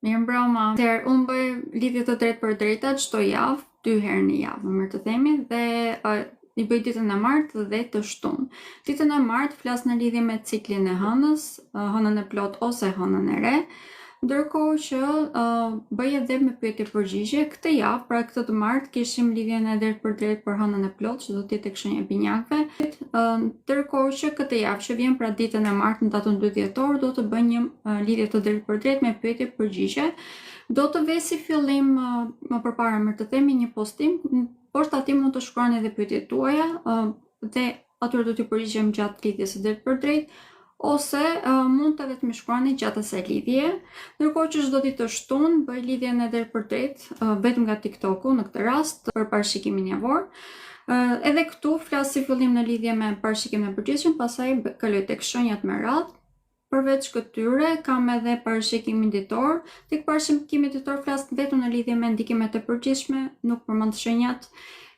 Mirëmbrëma. Unë bëj lidhje të drejtë për drejta çdo javë, 2 herë në javë, më të themi, dhe i bëj ditën e martë dhe të shtunë. Ditën e martë flas në lidhje me ciklin e hënës, hënën e plot ose hënën e re, ndërkohë që bëj edhe me pyetje përgjigje. Këtë javë, pra këtë të martë, kishim lidhjen e drejtë për drejtë për hënën e plot, që do të jetë tek shenja e binjakëve. Ndërkohë që këtë javë që vjen, pra ditën e martë në datën 2 dhjetor, do të bëj një lidhje të drejtë për drejtë me pyetje përgjigje. Do të vë si fillim më përpara më të themi një postim, poshtë atij mund të shkruani edhe pyetjet tuaja dhe atyre do t'ju përgjigjem gjatë lidhjes së drejtë për drejtë, ose mund të vetëm shkruani gjatë asaj lidhje. Ndërkohë që çdo ditë të shtunë bëj lidhjen e drejtë për drejtë vetëm nga TikToku në këtë rast për parashikimin javor. Edhe këtu flas si fillim në lidhje me parashikimin e përgjithshëm, pastaj kaloj tek shenjat me radhë. Përveç këtyre kam edhe parashikimin ditor. Tek parashikimi ditor flas vetëm në lidhje me ndikimet e përgjithshme, nuk përmend shenjat.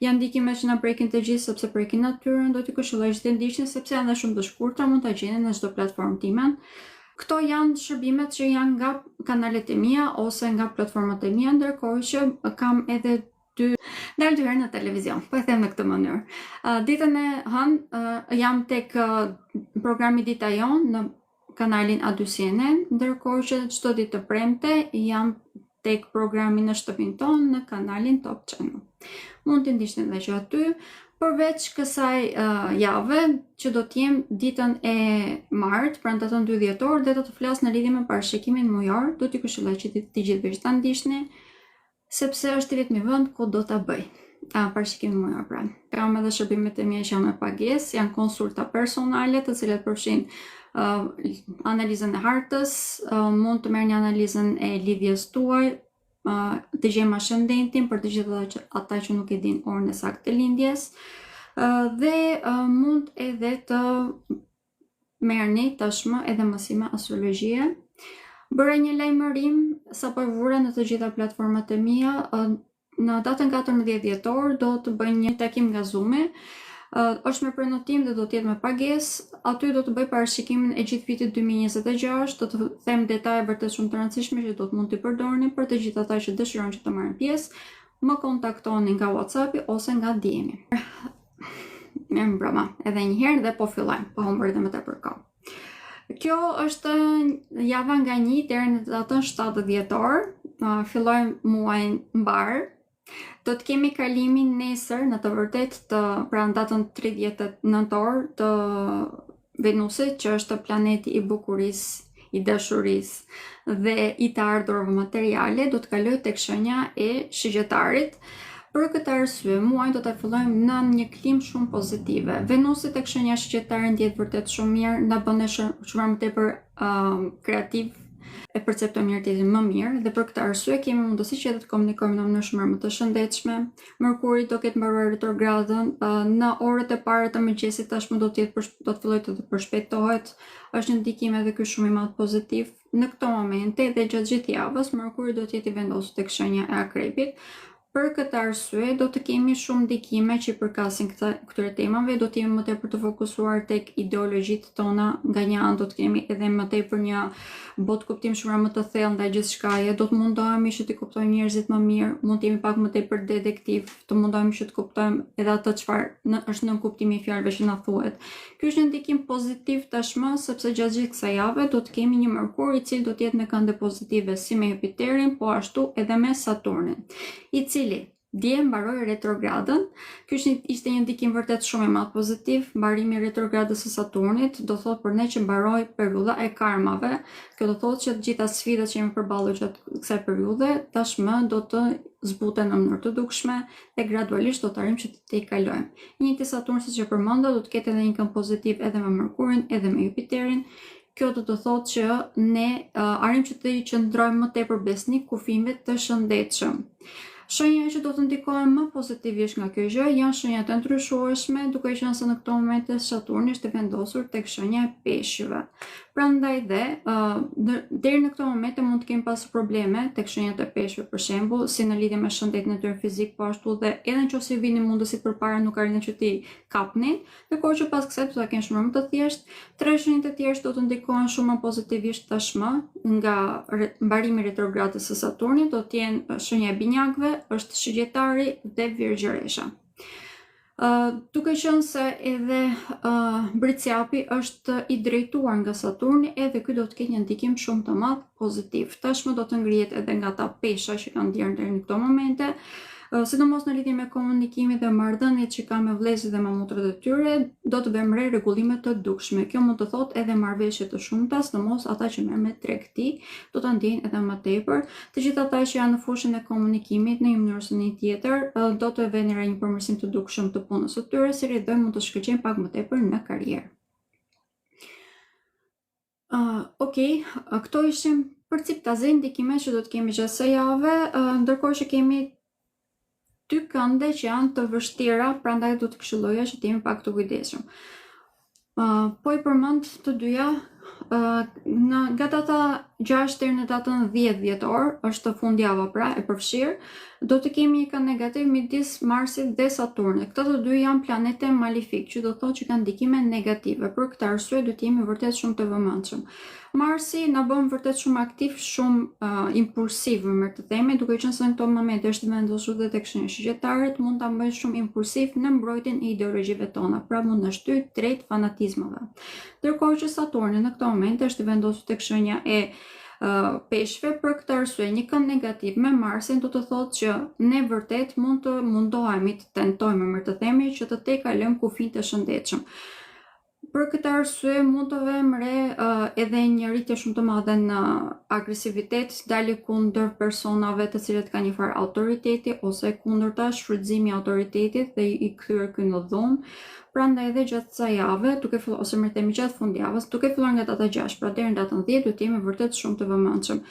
Janë ndikime që na prekin të gjithë sepse prekin natyrën, do t'i këshilloj që të ndiqni sepse janë dhe shumë të shkurtra, mund ta gjeni në çdo platformë time. Këto janë shërbimet që janë nga kanalet e mia ose nga platformat e mia, ndërkohë që kam edhe 2 herë në televizion, po e them në këtë mënyrë. Ditën e hënë jam tek programi Dita Jon në kanalin A2 CNN, ndërkohë që çdo ditë të premte jam tek programi Në shtëpinë tonë në kanalin Top Channel. Mund të ndiqni edhe që aty. Përveç kësaj jave që do të jem ditën e martë, pra në datën 2 dhjetor, dhe do të flas në lidhje me parashikimin mujor, do t'ju këshilloj që të gjithë ta ndiqni, sepse është i vetmi vend ku do ta bëj parashikimin mujor pra. Kam edhe shërbimet e mia që janë me pagesë, janë konsulta personale, të cilat përfshin analizën e hartës, mund të merrni analizën e lidhjes tuaj, të gjema shëndetin për të gjithë ata që nuk e din orën e saktë të lindjes, dhe mund edhe të merrni tashmë edhe mësime astrologjie. Bëra një lajmërim sapo vura në të gjitha platformat e mia. Në datën 14 dhjetor do të bëj një takim nga Zoom-i. Është me prenotim dhe do të jetë me pagesë. Aty do të bëj parashikimin e gjithë vitit 2026, do të them detaje vërtet shumë të rëndësishme që do të mund t'i përdorni për të gjithë ata që dëshirojnë që të marrin pjesë. Më kontaktoni nga WhatsApp-i ose nga DM-i. Mirëmbrëma, edhe një herë dhe po fillojmë, po humbur edhe më tepër kohë. Kjo është java nga 1 deri në datën 7 dhjetor, fillojmë muajin mbar. Do të kemi kalimin nesër në të vërtet pra në datën 30 nëntor të Venusit, që është planeti i bukurisë, i dashurisë dhe i të ardhurave materiale, do të kaloj tek shenja e Shigjetarit. Për këtë arsye, muajin do ta fillojmë në një klimë shumë pozitive. Venusi tek shenja e Shigjetarit ndjehet vërtet shumë mirë, na bën shumë më tepër kreativ, e perceptojmë realitetin më mirë, dhe për këtë arsye kemi mundësi që të komunikojmë në mënyrë shumë më të shëndetshme. Merkuri do ketë mbaruar retrogradën në orët e para të mëngjesit, tashmë do të fillojë të përshpejtohet. Është një ndikim edhe ky shumë i madh pozitiv. Në këto momente dhe gjatë gjithë javës, Merkuri do të jetë i vendosur tek shenja e Akrepit. Për këtë arsye do të kemi shumë ndikime që i përkasin këtyre temave, do të jemi më tepër të fokusuar tek ideologjitë tona, nga një anë do të kemi edhe më tepër një botë kuptim shumë më të thellë ndaj gjithçkaje, do të mundohemi që të kuptojmë njerëzit më mirë, mund të jemi pak më tepër detektiv, të mundohemi që të kuptojmë edhe atë çfarë është nën kuptimi i fjalëve që na thuhet. Ky është një ndikim pozitiv tashmë, sepse gjatë gjithë kësaj jave do të kemi një Merkur i cili do të jetë në kënde pozitive si me Jupiterin, po ashtu edhe me Saturnin, i cili dje mbaroi retrogradën. Ky ishte një ndikim vërtet shumë i madh pozitiv. Mbarimi i retrogradës së Saturnit do thotë për ne që mbaroi periudha e karmave. Kjo do thotë që të gjitha sfidat që jemi përballur gjatë kësaj periudhe tashmë do të zbuten në mënyrë të dukshme dhe gradualisht do të arrijmë që të i kalojmë. Njëjti Saturn, siç e përmenda, do të ketë edhe një këmbë pozitiv edhe me Merkurin edhe me Jupiterin. Kjo do të thotë që ne arrijmë që të qëndrojmë më tepër besnik kufijve të shëndetshëm. Shenja që do të ndikojnë më pozitivisht nga kjo gjë janë shenjat e ndryshueshme, duke qenë se në këto momente Saturni është vendosur tek shenja e Peshqve. Prandaj dhe deri në këtë moment mund të kemi pasur probleme tek shenjat e peshqve për shembull, si në lidhje me shëndetin e tyre fizik, po ashtu dhe edhe nëse vini mundësit përpara nuk arrin që ti kapnin, ndërkohë që pas kësaj do ta kenë shumë më të thjeshtë. Tre shenjat e tjerë do të ndikojnë shumë më pozitivisht tashmë nga mbarimi retrograd së Saturnit, do të jenë shenja e binjakëve, është shigjetari dhe virgjëresha. Duke qenë se edhe Briciapi është i drejtuar nga Saturni, edhe ky do të ketë një ndikim shumë të madh pozitiv. Tashmë do të ngrihet edhe nga ata pesha që kanë ndjerë deri në këto momente, sidomos në lidhje me komunikimin dhe marrëdhëniet që kanë me vëllezërit dhe mamutrat e tyre, do të bëjmë regullime të dukshme. Kjo mund të thotë edhe marrëveshje të shumta, sidomos ata që merren me tregti, do ta ndjejnë edhe më tepër. Të gjithë ata që janë në fushën e komunikimit në një mënyrë ose në tjetër, do të vënë një përmirësim të dukshëm të punës së tyre, si rreth mund të shkëlqejnë pak më tepër në karrierë. Okej, këto ishin përciptazi ndikimet që do të kemi gjatë kësaj jave, ndërkohë që kemi 2 kënde që janë të vështira, prandaj do të këshilloja që të jemi pak të kujdesshëm. Po i përmend të dyja, nga data 6 deri në datën 10 dhjetor, është fundjava pra e përfshirë, do të kemi një kënd negativ midis Marsit dhe Saturnit. Këto të dy janë planete malifik, që do të thotë që kanë ndikime negative. Për këtë arsye do të jemi vërtet shumë të vëmendshëm. Marsi na bën vërtet shumë aktiv, shumë impulsiv, më të themi, duke qenë se në këto momente është vendosur dhe tek shenja shigjetarit, mund ta bëjë shumë impulsiv në mbrojtjen e ideologjive tona, pra mund na shtyjë drejt fanatizmave. Ndërkohë që Saturni në këto momente është vendosur tek shenja e peshqve, për këtë arsye një kënd negativ me Marsin do të thotë që ne vërtet mund të mundohemi të tentojmë, më të themi, që të tejkalojmë kufijtë e shëndetshëm. Për këtë arsye mund të vëmë re edhe një rritje shumë të madhe në agresivitet, dalje kundër personave të cilët kanë një farë autoriteti, ose kundërta shfrytëzimi i autoritetit dhe i kthyer ky në dhunë. Prandaj edhe gjatë kësaj jave, ose më themi gjatë fundjavës, duke filluar nga data 6, pra deri në datën 10, do të jemi vërtet shumë të vëmendshëm.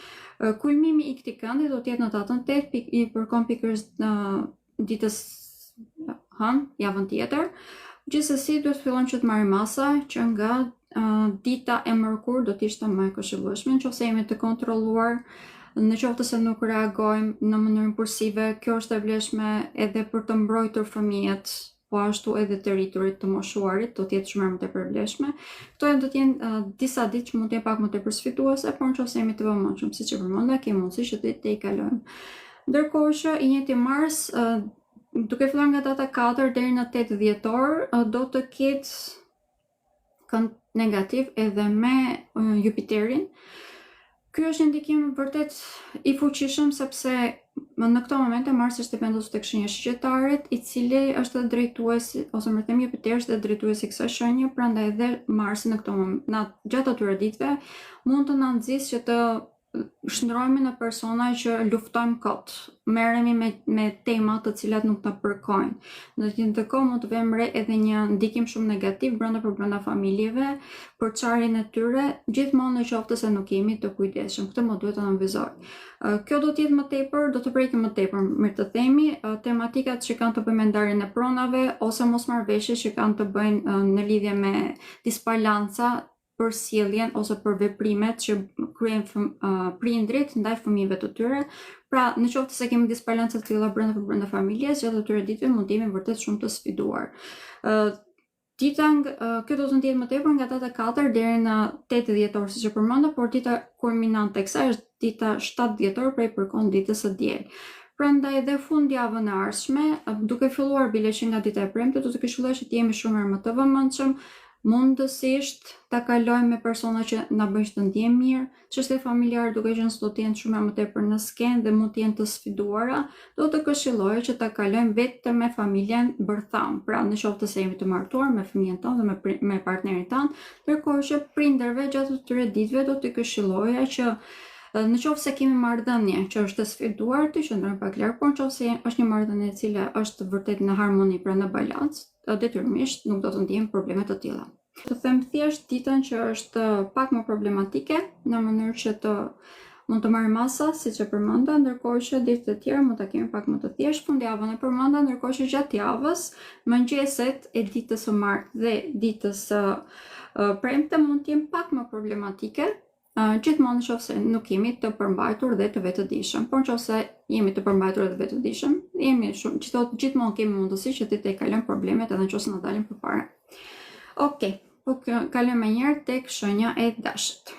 Kulmimi i këtij këndi do të jetë në datën 8, i përkon pikërisht ditës javën tjetër. Gjithsesi duhet fillojmë që të marrim masa që nga dita e mërkur do të ishte më e këshillueshme, nëse jemi të kontrolluar, në qoftë se nuk reagojmë në mënyrë impulsive. Kjo është e vlefshme edhe për të mbrojtur fëmijët, po ashtu edhe të rriturit të moshuarit, do të jetë shumë më tepër vlefshme. Këto do të jenë disa ditë që mund të jenë pak më tepër sfiduese, por nëse jemi të vëmendshëm, siç e përmenda, kemi mundësi që të tejkalojmë. Ndërkohë që i njëjti Mars, duke filluar nga data 4 deri në 8 dhjetor, do të ketë kënd negativ edhe me Jupiterin. Ky është një ndikim vërtet i fuqishëm, sepse në këto momente Mars është vendosur tek shenja e shigjetarit, i cili është drejtuesi, ose më themi Jupiteri është drejtuesi i kësaj shenje, prandaj edhe Marsi në këto momente, gjatë atyre ditëve, mund të na nxjisë që të shndrohemi në persona që luftojmë kot, merremi me tema të cilat nuk na përkojnë. Në të njëjtën kohë mund të vëmë re edhe një ndikim shumë negativ brenda familjeve, për çarjen e tyre, gjithmonë në qoftë se nuk jemi të kujdesshëm. Këtë më duhet të na vizoj. Kjo do të jetë më tepër, do të prekim më tepër, mirë të themi, tematikat që kanë të bëjnë me ndarjen e pronave ose mosmarrveshjet që kanë të bëjnë në lidhje me disbalanca për sjelljen ose për veprimet që kryejnë prindrit ndaj fëmijëve të tyre. Pra, në qoftë se kemi disbalanca të tilla brenda familjes, gjatë atyre ditëve mund të jemi vërtet shumë të sfiduar. Kjo do të ndjehet më tepër nga data 4 deri në 8 dhjetor, siç e përmenda, por dita kulminante e kësaj është dita 7 dhjetor, pra i përkon ditës së diel. Prandaj edhe fundjavën e ardhshme, duke filluar bile që nga dita e premte, do të këshilloj që të jemi shumë më të vëmendshëm, mundësisht ta kalojmë me persona që na bëjnë të ndjejmë mirë, çështje familjare duke qenë se do të jenë shumë më tepër në skenë dhe mund të jenë të sfiduara, do të këshilloj që ta kalojmë vetëm me familjen bërtham, pra në qoftë se jemi të martuar me fëmijën tonë dhe me partnerin tonë, ndërkohë që prindërve gjatë këtyre ditëve do të këshilloja që në qoftë se kemi marrëdhënie që është të sfiduar, të qëndrojmë pak larg, por nëse është një marrëdhënie e cila është vërtet në harmoni, pra në balancë, detyrimisht nuk do të ndjejmë probleme të tilla. Të them thjesht ditën që është pak më problematike, në mënyrë që të mund të marrim masa, siç e përmenda, ndërkohë që ditët e tjera mund ta kemi pak më të thjeshtë. Fundjavën e përmenda, ndërkohë që gjatë javës, mëngjeset e ditës së martë dhe ditës së Premte mund të jenë pak më problematike, gjithmonë nëse nuk jemi të përmbajtur dhe të vetëdijshëm, por nëse jemi të përmbajtur dhe të vetëdijshëm, gjithmonë kemi mundësi që të kalojmë problemet edhe nëse na dalin përpara. Okej, po kalojmë njëherë tek shenja e dashit.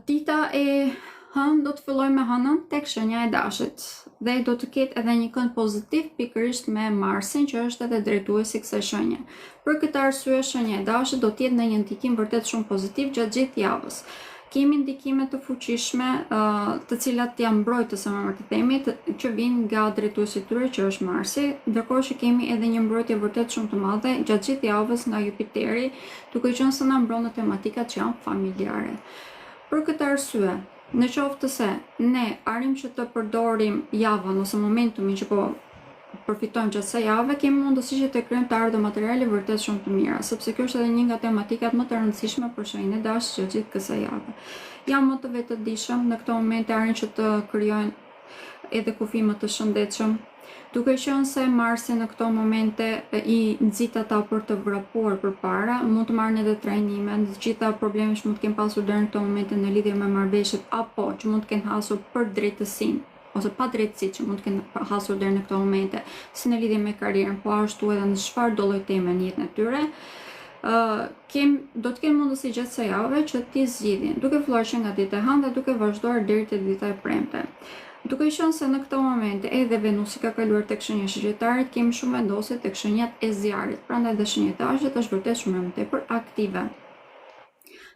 Dita e hënë do të fillojmë me hënën tek shenja e dashit dhe do të ketë edhe një kënd pozitiv pikërisht me Marsin që është edhe drejtuesi kësaj shenje. Për këtë arsye shenja e dashit do të jetë në një ndikim vërtet shumë pozitiv gjatë gjithë javës. Kemi ndikime të fuqishme të cilat janë mbrojtëse me të themi që vijnë nga drejtuesi i tyre që është Marsi, ndërkohë që kemi edhe një mbrojtje vërtet shumë të madhe gjatë gjithë javës nga Jupiteri, duke qenë se na mbron në tematikat që janë familjare. Për këtë arsye, në qoftë se ne arrim që të përdorim javën ose momentumin që po përfitojmë gjatë kësaj jave, kemi mundësi që të krijojmë të ardhmë materiale vërtet shumë të mira, sepse kjo është edhe një nga tematikat më të rëndësishme për shenjën e dashit gjatë gjithë kësaj jave. Janë më të vetëdijshëm, në këto momente arrin që të krijojnë edhe kufi më të shëndetshëm, duke qenë se Marsi në këto momente i nxit ata për të vrapuar përpara, mund të marrin edhe trajnime, të gjitha problemet që mund të kenë pasur deri në këto momente në lidhje me marrëveshjet apo që mund të kenë hasur për drejtësinë ose pa drejtësi që mund të kenë hasur deri në këto momente, si në lidhje me karrierën, po ashtu edhe në çfarë do lloj teme në jetën e tyre, do të kenë mundësi gjatë kësaj jave që t'i zgjidhin, duke filluar që nga dita e hënë dhe duke vazhduar deri te dita e premte. Duke qenë se në këto momente edhe Venusi ka kaluar tek shenja e Sagjitarit, kemi shumë vendosje tek shenjat e Zjarit, prandaj dhe shenja e Dashit është vërtet shumë më tepër aktive.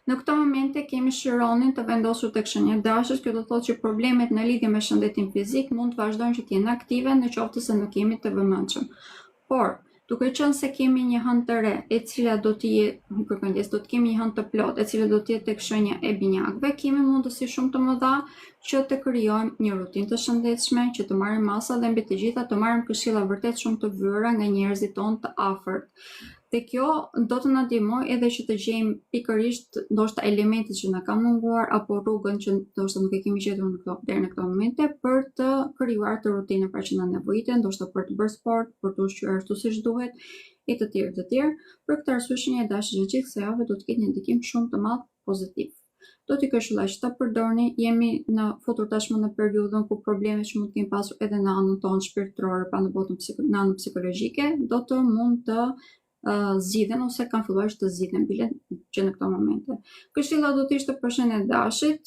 Në këto momente kemi Chironin të vendosur tek shenja e Dashit, kjo do të thotë që problemet në lidhje me shëndetin fizik mund të vazhdojnë që të jenë aktive në qoftë se nuk jemi të vëmendshëm. Por duke qenë se kemi një hënë të re, e cila do të jetë përkëndjes, do të kemi një hënë të plot, e cila do të jetë tek shenja e Binjakëve, kemi mundësi shumë të mëdha që të krijojmë një rutinë të shëndetshme, që të marrim masa dhe mbi të gjitha të marrim këshilla vërtet shumë të vëra nga njerëzit tonë të afërt. Dhe kjo do të na ndihmojë edhe që të gjejmë pikërisht ndoshta elementet që na kanë munguar apo rrugën që ndoshta nuk e kemi gjetur deri në këto momente për të krijuar të rutinë pra që na nevojitet, ndoshta për të bërë sport, për të ushqyer ashtu siç duhet e të tjerë të tjerë. Për këtë arsye shenja e dashit gjatë gjithë kësaj jave do të ketë një ndikim shumë të madh pozitiv. Do t'i këshilloj që ta përdorni, jemi në futur tashmë në periudhën ku problemet që mund të kemi pasur edhe në anën tonë shpirtërore, pra në botën në anën psikologjike, do të mund të zgjidhen ose kanë filluar të zgjidhen bilet që në këto momente. Këshilla do të ishte për shenjën e dashit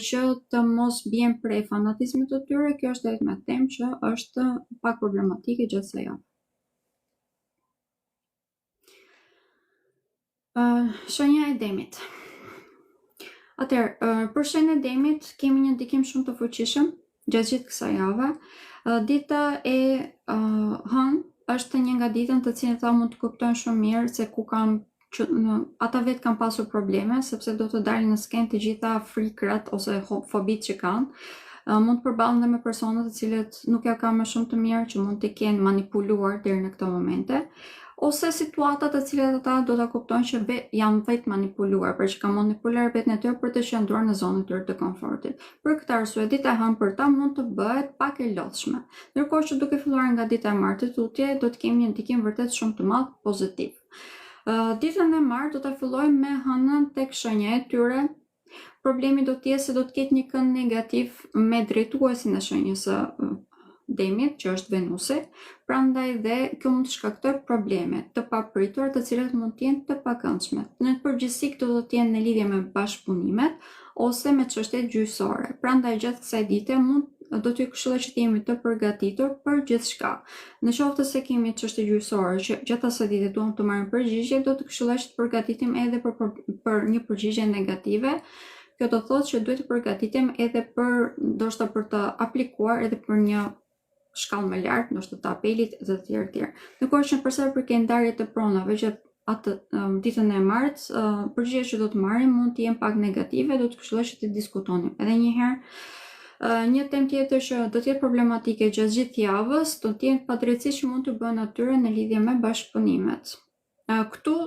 që të mos bien prej fanatizmit të tyre, kjo është edhe me temë që është pak problematike gjatë kësaj jave. Shenja e Demit. Atëherë, për shenjën e Demit kemi një ndikim shumë të fuqishëm gjatë gjithë kësaj jave. Dita e hënë është një nga ditën të cilën ata mund të kuptojnë shumë mirë se ku kanë ata vetë kanë pasur probleme, sepse do të dalin në skenë të gjitha frikrat ose fobitë që kanë. Mund të përballen dhe me persona të cilët nuk ja kanë më shumë të mirë, që mund të kenë manipuluar deri në këto momente, ose situata të cilat ata do ta kuptojnë që janë vetë manipuluar, për që kanë manipuluar vetën e tyre për të qëndruar në zonën e tyre të komfortit. Për këtë arsye, dita e hënë për ta mund të bëhet pak e lodhshme. Ndërkohë që duke filluar nga dita e martit tutje, do të kemi një ndikim vërtet shumë të madh pozitiv. Ditën e martë do ta fillojmë me hënën tek shenja e tyre. Problemi do të jetë se do të ketë një kënd negativ me drejtuesin e shenjës së Demit, që është Venusi, prandaj dhe kjo mund të shkaktojë probleme të papritura, të cilat mund të jenë të pakëndshme. Në përgjithësi këto do të jenë në lidhje me bashkëpunimet ose me çështjet gjyqësore. Prandaj gjatë kësaj dite do t'ju këshilloj që të jemi të përgatitur për gjithçka. Në qoftë se kemi çështje gjyqësore që gjatë asaj dite duam të marrim përgjigje, do të këshilloj që të përgatitem edhe për një përgjigje negative. Kjo do thotë që duhet të përgatitem edhe ndoshta për të aplikuar edhe për një shkallë më lartë, ndoshta të apelit dhe të tjerë. Ndërkohë që për sa i përket ndarjes të pronave gjatë atë ditën e martë, përgjigjet që do të marrim mund të jenë pak negative, do të këshilloj që të diskutonim. Edhe një herë, një temë tjetër që do të jetë problematike gjatë gjithë javës, do të jenë padrejtësitë që mund të bëhen atyre në lidhje me bashkëpunimet. Këtu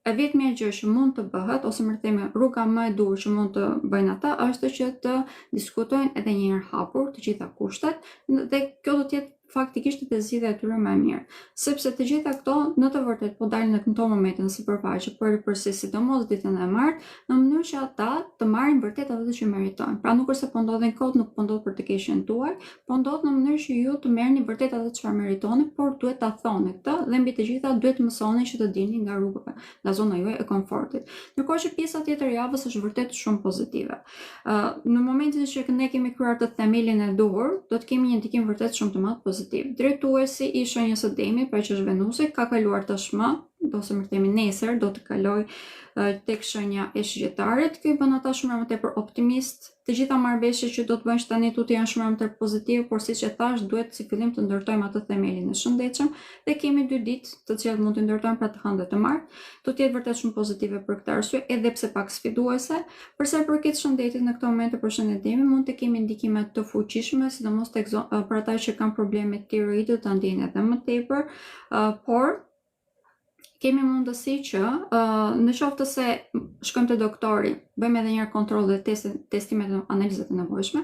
e vetmja gjë që mund të bëhet, ose më themi rruga më e duhur që mund të bëjnë ata, është që të diskutojnë edhe një herë hapur të gjitha kushtet, dhe kjo do të jetë faktikisht të zgjidhja e tyre më e mirë, sepse të gjitha këto në të vërtetë po dalin në këto momente në sipërfaqe përse sidomos ditën e martë, në mënyrë që ata të marrin vërtet atë që meritojnë. Pra nuk është se po ndodhin kot, nuk po ndodh për të keq shëntuar, po ndodh në mënyrë që ju të merrni vërtet atë çfarë meritoni, por duhet ta thoni këtë dhe mbi të gjitha duhet të mësoni që të dilni nga rrugët, nga zona juaj e komfortit. Ndërkohë që pjesa tjetër e javës është vërtet shumë pozitive. Në momentin që ne kemi kryer të themelin e duhur, do të kemi një ndikim vërtet shumë të madh pozitiv. Drejtuesi i shenjës së demit, pra që është Venusi, ka kaluar tashmë, ose më themi nesër, do të kaloj tek shenja e Shqiptarit. Ky bën ata shumë më tepër optimist. Të gjitha marrëveshjet që do të bëjnë tani tuti janë shumë më tepër pozitive, por siç e thash, duhet si fillim të ndërtojmë atë themelin e shëndetshëm dhe kemi 2 ditë të cilat mund të ndërtojmë pra të hënë dhe të martë. Do të jetë vërtet shumë pozitive për këtë arsye, edhe pse pak sfiduese. Për sa i përket shëndetit në këtë moment për shëndetimin, mund të kemi ndikime të fuqishme, sidomos tek për ata që kanë probleme tiroidit, ta ndjejnë edhe më tepër, por kemi mundësi që në qoftë se shkojmë te doktori, bëjmë edhe një kontroll dhe testimet dhe analizat e nevojshme,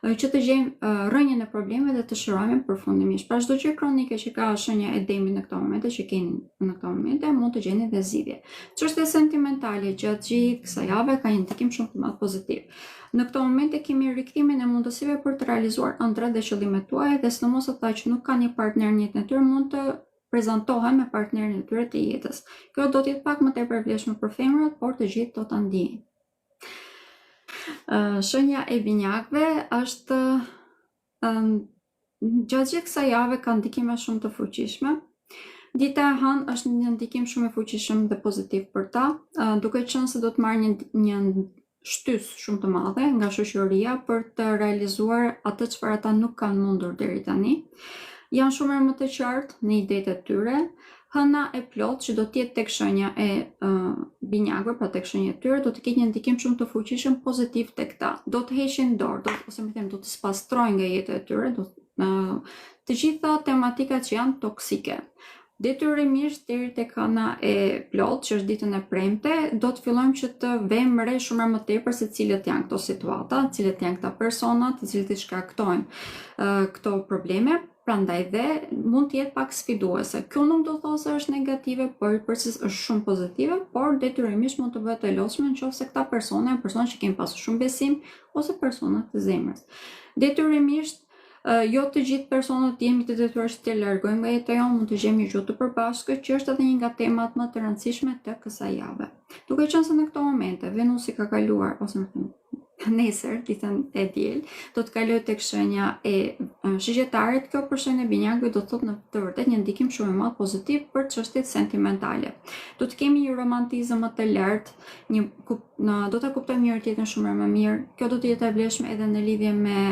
që të gjejmë rrënjën e problemeve dhe të shërojmë përfundimisht. Pra çdo gjë kronike që ka shenja e demit në këto momente, që keni në këto momente, mund të gjeni dhe zgjidhje. Çështja sentimentale gjatë gjithë kësaj jave ka një ndikim shumë të madh pozitiv. Në këto momente kemi rikthimin e mundësive për të realizuar ëndrat dhe qëllimet tuaja dhe sidomos ata që nuk kanë një partner në jetën e tyre mund të prezantohen me partnerin e tyre të jetës. Kjo do të jetë pak më tepër vlefshme për femrat, por të gjithë do ta ndjejnë. Shenja e binjakëve është gjatë gjithë kësaj jave ka ndikime shumë të fuqishme. Dita e hënë është një ndikim shumë i fuqishëm dhe pozitiv për ta, duke qenë se do të marrë një shtys shumë të madhe nga shoqëria për të realizuar atë çfarë ata nuk kanë mundur deri tani. Janë shumë më të qartë në idetë e tyre. Hëna e plot që do të jetë tek shenja e binjakëve, pra tek shenja e tyre, do të ketë një ndikim shumë të fuqishëm pozitiv tek ta. Do të heqin dorë, ose më them, do të spastrojnë nga jeta e tyre, të gjitha tematikat që janë toksike. Detyrimisht deri tek hëna e plot, që është ditën e premte, do të fillojmë që të vëmë re shumë më tepër se cilët janë këto situata, cilët janë këta persona, të cilët i shkaktojnë këto probleme. Prandaj dhe mund të jetë pak sfiduese. Kjo nuk do të thotë se është negative, por përse është shumë pozitive, por detyrimisht mund të bëhet e lodhshme nëse këta persona janë persona që kanë pasur shumë besim ose persona të zemrës. Detyrimisht jo të gjithë personat jemi të detyruar që të largojmë nga jeta jonë, mund të gjejmë një gjuhë të përbashkët, që është edhe një nga temat më të rëndësishme të kësaj jave. Duke qenë se në këto momente Venusi ka kaluar, ose më thënë nesër, ditën e diel, do të kaloj tek shenja e Shqiptarit. Kjo për shenjën e binjakëve do të thotë në të vërtetë një ndikim shumë i madh pozitiv për çështjet sentimentale. Do të kemi një romantizëm më të lartë, do ta kuptojmë njëri tjetrin shumë më mirë. Kjo do të jetë e vlefshme edhe në lidhje me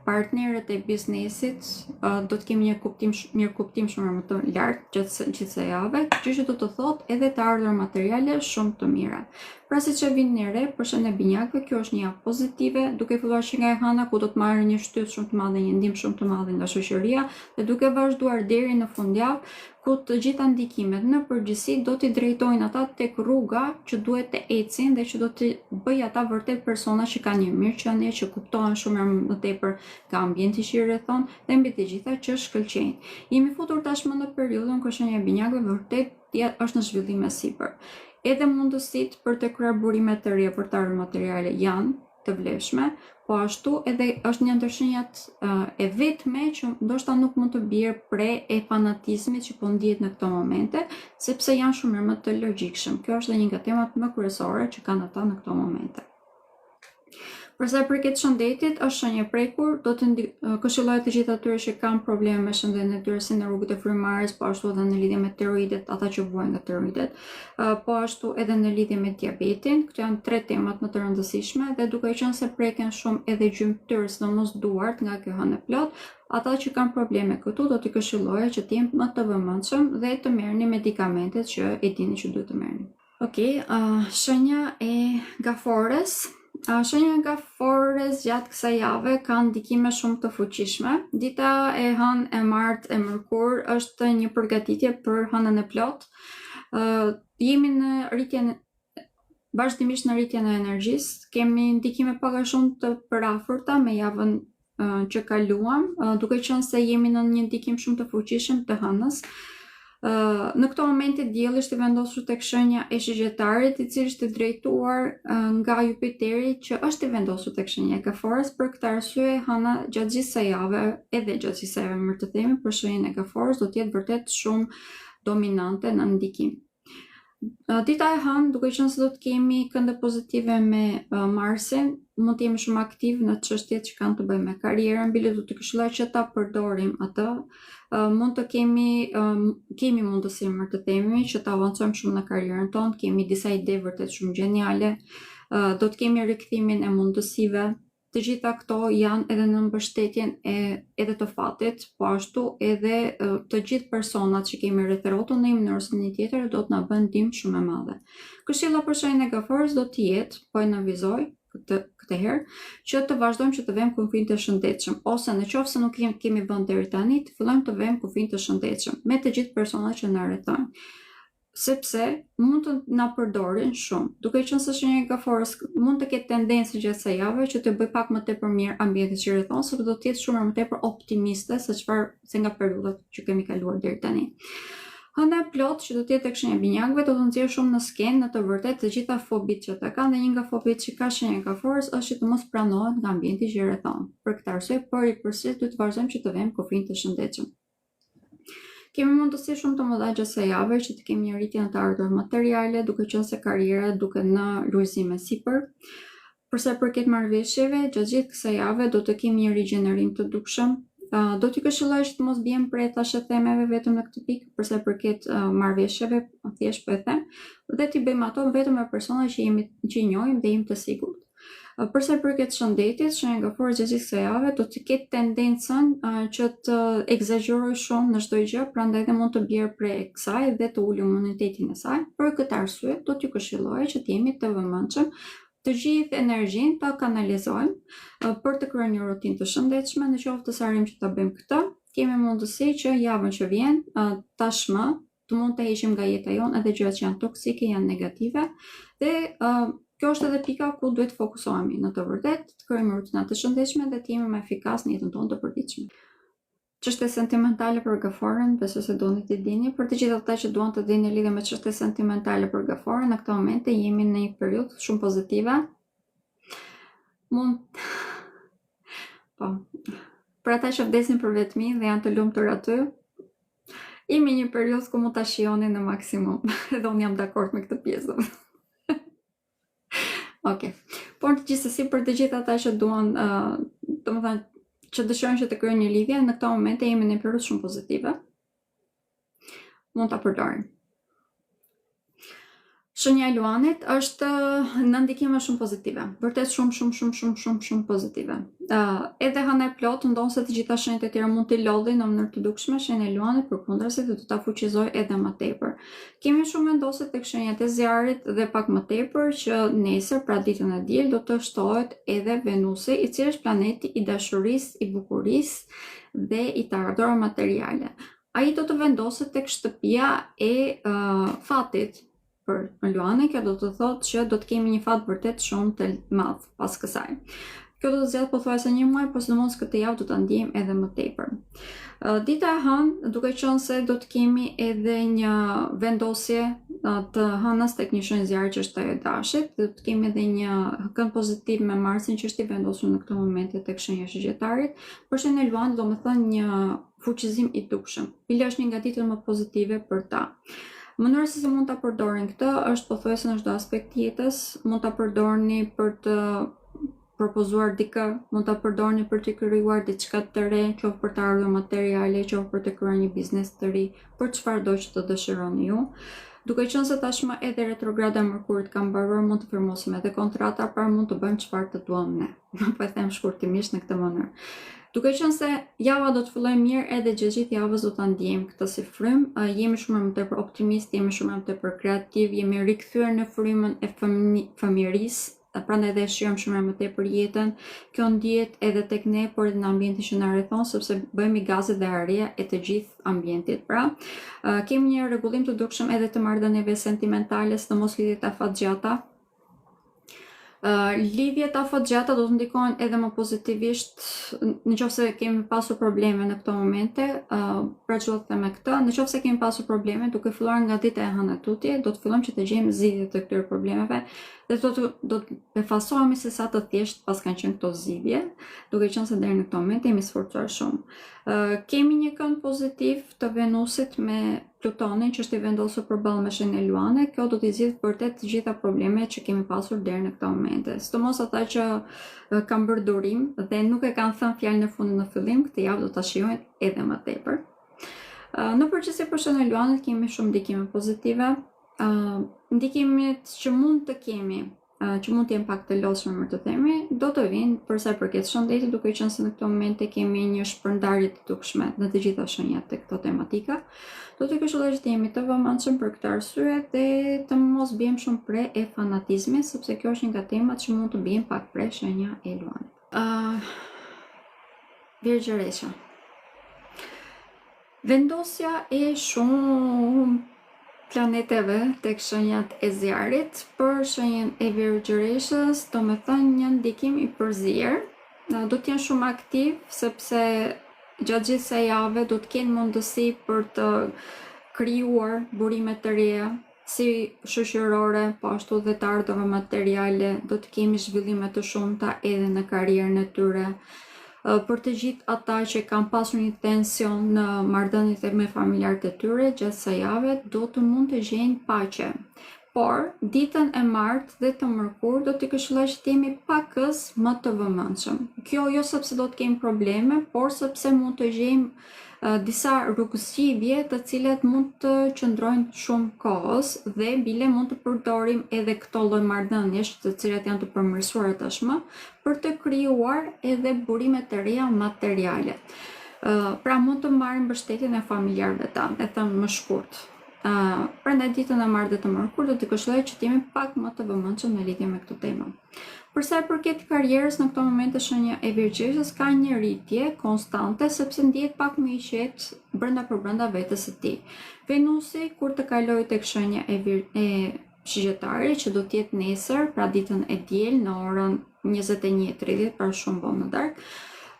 partnerët e biznesit. Do të kemi një kuptim shumë më të lartë gjatë kësaj jave, që do të thotë edhe të ardhur materiale shumë të mira. Pra siç e vini në re, për shenjën e binjakëve, kjo është një javë pozitive, duke filluar që nga e hëna ku do të marrë një shtys shumë të madhe, një ndim shumë të madhe nga shoqëria dhe duke vazhduar deri në fundjavë, ku të gjitha ndikimet në përgjithësi do t'i drejtojnë ata tek rruga që duhet të ecin dhe që do të bëjë ata vërtet persona që kanë një mirëqenie, që kuptohen shumë më tepër nga ambienti që i rrethon dhe mbi të gjitha që shkëlqejnë. Jemi futur tashmë në periudhën ku shenja e binjakëve vërtet është në zhvillim me sipër. Edhe mundësitë për të kryer burime të reja për të ardhur materiale janë të vlefshme, po ashtu edhe është një ndër shenjat e vetme që ndoshta nuk mund të bjerë pre e fanatizmit që po ndihet në këto momente, sepse janë shumë më të logjikshëm. Kjo është një nga temat më kryesore që kanë ata në këto momente. Për sa i përket shëndetit, është shenjë prekur, do të këshilloj të gjithë atyre që kanë probleme me shëndetin e tyre, si në rrugët e frymarrjes, po ashtu edhe në lidhje me tiroidet, ata që vuajnë nga tiroidet, po ashtu edhe në lidhje me diabetin. Këto janë 3 temat më të rëndësishme dhe duke qenë se preken shumë edhe gjymtyrë, sidomos duart nga kjo hënë e plot, ata që kanë probleme këtu do t'i këshilloja që të jenë më të vëmendshëm dhe të merrni medikamentet që e dini që duhet të merrni. Okej, shenja e gafores. Shenja nga Fores gjatë kësaj jave ka ndikime shumë të fuqishme. Dita e hënë, e martë, e mërkur është një përgatitje për hënën e plot. Jemi në rritjen, vazhdimisht në rritjen e energjisë. Kemi ndikime pak a shumë të parafurta me javën që kaluam, duke qenë se jemi në një ndikim shumë të fuqishëm të hënës. Në këto momente dielli është i vendosur tek shenja e Shëgjetarit, i cili është drejtuar nga Jupiteri, që është i vendosur tek shenja e Kaforës. Për këtë arsye, hëna gjatë gjithë kësaj jave, edhe gjatë gjithë kësaj jave, më të themi, për shenjën e Kaforës do të jetë vërtet shumë dominante në ndikim. Dita e hënë, duke qenë se do të kemi kënde pozitive me Marsin, mund të jemi shumë aktiv në çështjet që kanë të bëjnë me karrierën, bile do të këshilloj që ta përdorim atë. Mund të kemi mundësi më të themi që të avancojmë shumë në karrierën tonë, kemi disa ide vërtet shumë gjeniale, do të kemi rikthimin e mundësive. Të gjitha këto janë edhe në mbështetjen edhe të fatit, po ashtu edhe të gjithë personat që kemi rreth rrotën në një mënyrë ose në një tjetër do të na bëjnë ndihmë shumë e madhe. Këshilla për shenjën e Kaforës do të jetë, po e navizoj këtë herë, që të vazhdojmë që të vëmë kufin të shëndetshëm, ose në qoftë se nuk kemi vënë deri tani, të fillojmë të vëmë kufin të shëndetshëm me të gjithë personat që na rrethojnë. Sepse mund të na përdorin shumë. Duke qenë se shenja e Kaforës mund të ketë tendencë gjatë kësaj jave që të bëj pak më tepër mirë ambientit që rrethon, sepse do të jetë shumë më tepër optimiste se nga periudhat që kemi kaluar deri tani. Hëna e plot që do të jetë tek shenja e Binjakëve do të nxjerrë shumë në skenë në të vërtetë të gjitha fobit që ata kanë, dhe një nga fobit që ka shenja e Kaforës është që të mos pranohet nga ambienti që rrethon. Për këtë arsye, përsëri do të vazhdojmë që të vëmë kufin të shëndetshëm. Kemi mundësi shumë të mëdha gjatë kësaj jave që të kemi një rritje në të ardhurat materiale, duke qenë se karriera duket në luizime sipër. Përsa i përket marrëveshjeve, gjatë gjithë kësaj jave do të kemi një rigjenerim të dukshëm. Do t'ju këshilloj që të mos bien prej themeve vetëm në këtë pikë, përsa i përket marrëveshjeve, thjesht po e them, dhe t'i bëjmë ato vetëm me persona që i njohim dhe jemi të sigurt. Përsa i përket shëndetit, shenja e Kaforës gjatë gjithë kësaj jave do të ketë tendencën që të egzagjerojë shumë në çdo gjë, prandaj dhe mund të bjerë prej kësaj dhe të ulë imunitetin e saj. Për këtë arsye, do t'ju këshilloj që të jemi të vëmendshëm, të gjithë energjinë ta kanalizojmë për të kryer një rutinë të shëndetshme. Në qoftë se arrim që ta bëjmë këtë, kemi mundësi që javën që vjen tashmë të mund të heqim nga jeta jonë edhe gjërat që janë toksike, janë negative, dhe kjo është edhe pika ku duhet të fokusohemi në të vërtetë, të krijojmë rutina të shëndetshme dhe të jemi më efikas në jetën tonë të përditshme. Çështje sentimentale për Kaforën, besoj se doni të dini. Për të gjithë ata që duan të dini lidhje me çështje sentimentale për Kaforën, në këtë moment jemi në një periudhë shumë pozitive. Për ata që vdesin për vetmi dhe janë të lumtur aty, jemi një periudhë ku mund ta shihoni në maksimum. Edhe unë jam dakord me këtë pjesë. Okej. Por gjithsesi për të gjithë ata që duan, domethënë që dëshirojnë që të krijojnë një lidhje, në këto momente jemi në një periudhë shumë pozitive. Mund ta përdorim. Shenja e Luanit është në ndikime shumë pozitive, vërtet shumë pozitive. Edhe hëna e plot ndonë se të gjitha shenjat e tjera mund t'i lodhin në mënyrë të dukshme, shenja e Luanit përkundrazi do ta fuqizoj edhe më tepër. Kemi shumë vendosje tek shenjat e Zjarit dhe pak më tepër që nesër, pra ditën e diel, do të shtohet edhe Venusi, i cili është planeti i dashurisë, i bukurisë dhe i të ardhurave materiale. Ai do të vendoset tek shtëpia e fatit. Për Luanin, kjo do të thotë që do të kemi një fat vërtet shumë të madh pas kësaj. Kjo do të zgjat pothuajse një muaj, por sidomos këtë javë do ta ndjejmë edhe më tepër. Dita e hënë, duke qenë se do të kemi edhe një vendosje të hënës tek një shenjë Zjarri që është ajo e Dashit, do të kemi edhe një kënd pozitiv me Marsin që është i vendosur në këtë moment tek shenja e Shëgjetarit. Për shenjën e Luanit domethënë një fuqizim i dukshëm. Cila është një nga ditët më pozitive për ta. Mënyra se si mund ta përdorin këtë është pothuajse në çdo aspekt jetës, mund ta përdorni për të propozuar dikë, mund ta përdorni për të krijuar diçka të re, qoftë për të ardhur materiale, qoftë për të krijuar një biznes të ri, për çfarëdo që të dëshironi ju. Duke qenë se tashmë edhe retrograda e Mërkurit ka mbaruar, mund të firmosim edhe kontrata, pra mund të bëjmë çfarë të duam ne. Po e them shkurtimisht në këtë mënyrë. Duke qenë se java do të fillojë mirë, edhe gjithë javës do ta ndjejmë këtë si frym, jemi shumë më tepër optimist, jemi shumë më tepër kreativ, jemi rikthyer në frymën e fëmijërisë, prandaj dhe shijojmë shumë më tepër jetën. Kjo ndihet edhe tek ne, por edhe në ambientin që na rrethon, sepse bëhemi gaze dhe aria e të gjithë ambientit. Pra, kemi një rregullim të dukshëm edhe të marrëdhënieve sentimentale, sidomos lidhjet afatgjata. Lidhjet afatgjata do të ndikojnë edhe më pozitivisht nëse kemi pasur probleme në këto momente, pra që do të them me këtë, nëse kemi pasur probleme duke filluar nga dita e hënë e tutje, do të fillojmë që të gjejmë zgjidhje të këtyre problemeve dhe do të befasohemi se sa të thjesht pas kanë qenë këto zgjidhje, duke qenë se deri në këtë moment jemi sforcuar shumë. Kemi një kënd pozitiv të Venusit me Plutonin që është i vendosur përballë me shenjën e Luane, kjo do t'i zgjidhë vërtet të gjitha problemet që kemi pasur deri në këtë moment. Sidomos ata që kanë bërë durim dhe nuk e kanë thënë fjalën e fundit në fillim, këtë javë do ta shijojnë edhe më tepër. Në përgjithësi për shenjën e Luanit kemi shumë ndikime pozitive. Ndikimet që mund të kemi, që mund të jenë pak të lodhshme më të themi, do të vinë për sa i përket shëndetit, duke qenë se në këtë moment kemi një shpërndarje të dukshme në të gjitha shenjat të këto tematika. Do të këshilloj që të jemi të vëmendshëm për këtë arsye dhe të mos bijmë shumë pre e fanatizmit, sepse kjo është një nga temat që mund të bijmë pak pre shenja e Luanit. Virgjëresha. Vendosja e shumë planeteve tek shenjat e zjarit për shenjën e Virgjëreshës, do me thënë një ndikim i përzier, do të jenë shumë aktiv sepse gjatë gjithë kësaj jave do të kenë mundësi për të krijuar burime të reja, si shoqërore, po ashtu dhe të ardhurave materiale, do të kemi zhvillime të shumta edhe në karrierën e tyre. Për të gjithë ata që kanë pasur një tension në marrëdhëniet me familjarët e tyre gjatë kësaj jave, do të mund të gjejnë paqe. Por, ditën e martë dhe të mërkur do t'i këshilloj që t'jemi pakës më të vëmendshëm. Kjo jo sepse do të kemi probleme, por sepse mund të gjejmë disa rrugëzgjidhje të cilat mund të qëndrojnë shumë kohës dhe bile mund të përdorim edhe këto lloj marrëdhëniesh të cilat janë të përmirësuara tashmë për të krijuar edhe burime të reja materiale. Pra mund të marrim mbështetjen e familjarëve tanë, e them më shkurt. Prandaj ditën e martë dhe të mërkur do t'i këshilloj që t'jemi pak më të vëmendshëm në lidhje me këtë temë. Për sa i përket karrierës, në këtë moment shenja e Virgjëreshës ka një rritje konstante sepse ndihet pak më i qetë brenda vetes së tij. Venusi kur të kalojë tek shenja e Shigjetarit, që do të jetë nesër, pra ditën e diel në orën 21:30, pra shumë vonë në darkë,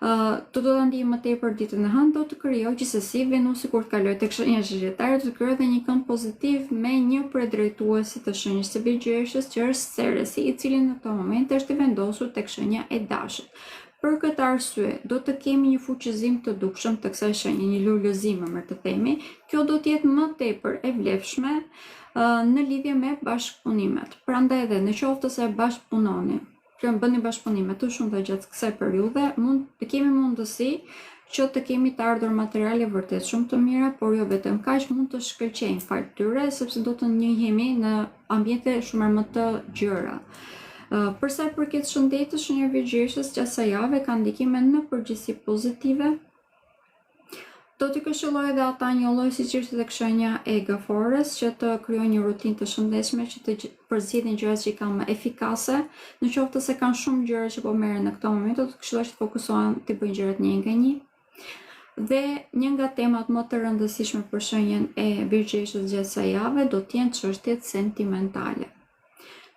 do ta ndijë më tepër ditën e hënë, do të krijojë gjithsesi Venusi kur të kalojë tek shenja e Shigjetarit, do të krijojë edhe një kënd pozitiv me një predrejtuesi të shenjës së Virgjëreshës, që është Ceresi, i cili në këtë moment është i vendosur tek shenja e Dashit. Për këtë arsye, do të kemi një fuqizim të dukshëm të kësaj shenje, një lulëzim më të themi. Kjo do të jetë më tepër e vlefshme në lidhje me bashkëpunimet. Prandaj edhe në qoftë se bashkëpunoni, bëni bashkëpunime të shumta gjatë kësaj periudhe, mund të kemi mundësi që të kemi të ardhur materiale vërtet shumë të mira, por jo vetëm kaq, mund të shkëlqejnë fal tyre sepse do të njihemi në ambiente shumë më të gjëra. Për sa i përket shëndetit, shenja e Virgjëreshës gjatë kësaj jave ka ndikime në përgjithësi pozitive. Do t'i këshilloj edhe ata një lloj siç ishte tek shenja e Gafores, që të krijojnë një rutinë të shëndetshme, që të përzjedhin gjërat që kanë më efikase. Në qoftë se kanë shumë gjëra që po merren në këtë moment, do të këshilloj që të fokusohen të bëjnë gjërat një nga një. Dhe një nga temat më të rëndësishme për shenjën e Virgjëreshës gjatë kësaj jave do të jenë çështjet sentimentale.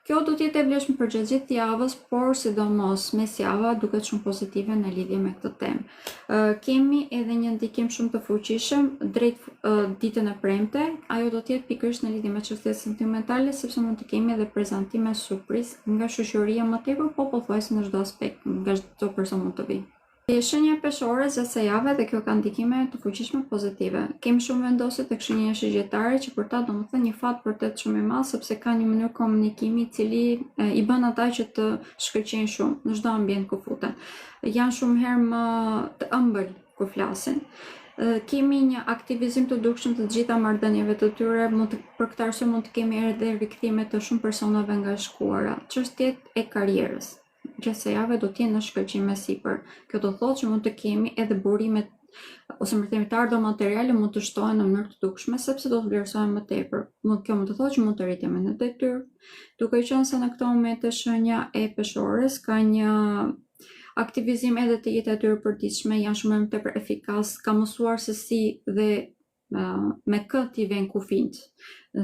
Kjo do të jetë e vlefshme për gjatë gjithë javës, por sidomos mesjava duket shumë pozitive në lidhje me këtë temë. Kemi edhe një ndikim shumë të fuqishëm drejt ditën e premte, ajo do të jetë pikërisht në lidhje me çështjet sentimentale, sepse mund të kemi edhe prezantime surprizë nga shoqëria më tepër, po pothuajse në çdo aspekt, nga çdo person mund të vijë. Shenja peshore gjatë kësaj jave dhe kjo ka ndikime të fuqishme pozitive. Kemi shumë vendosje tek shenja e Shigjetarit, që për ta domethënë një fat vërtet shumë i madh, sepse ka një mënyrë komunikimi i cili i bën ata që të shkëlqejnë shumë në çdo ambient ku futen. Janë shumë herë më të ëmbël kur flasin. Kemi një aktivizim të dukshëm të gjitha marrëdhënieve të tyre, për këtë arsye mund të kemi edhe rikthime të shumë personave nga shkuara. Çështjet e karrierës gjatë kësaj jave do të jenë në shkëlqim me sipër. Kjo do thotë që mund të kemi edhe burimet ose më themi të ardhur materiale mund të shtohen në mënyrë të dukshme sepse do të vlerësohen më tepër. Kjo mund të thotë që mund të rritemi në detyrë, duke qenë se në këtë moment shenja e peshores ka një aktivizim edhe të jetës e tyre përditshme, janë shumë më tepër efikas, ka mësuar se si dhe me kë t'i vënë kufijt,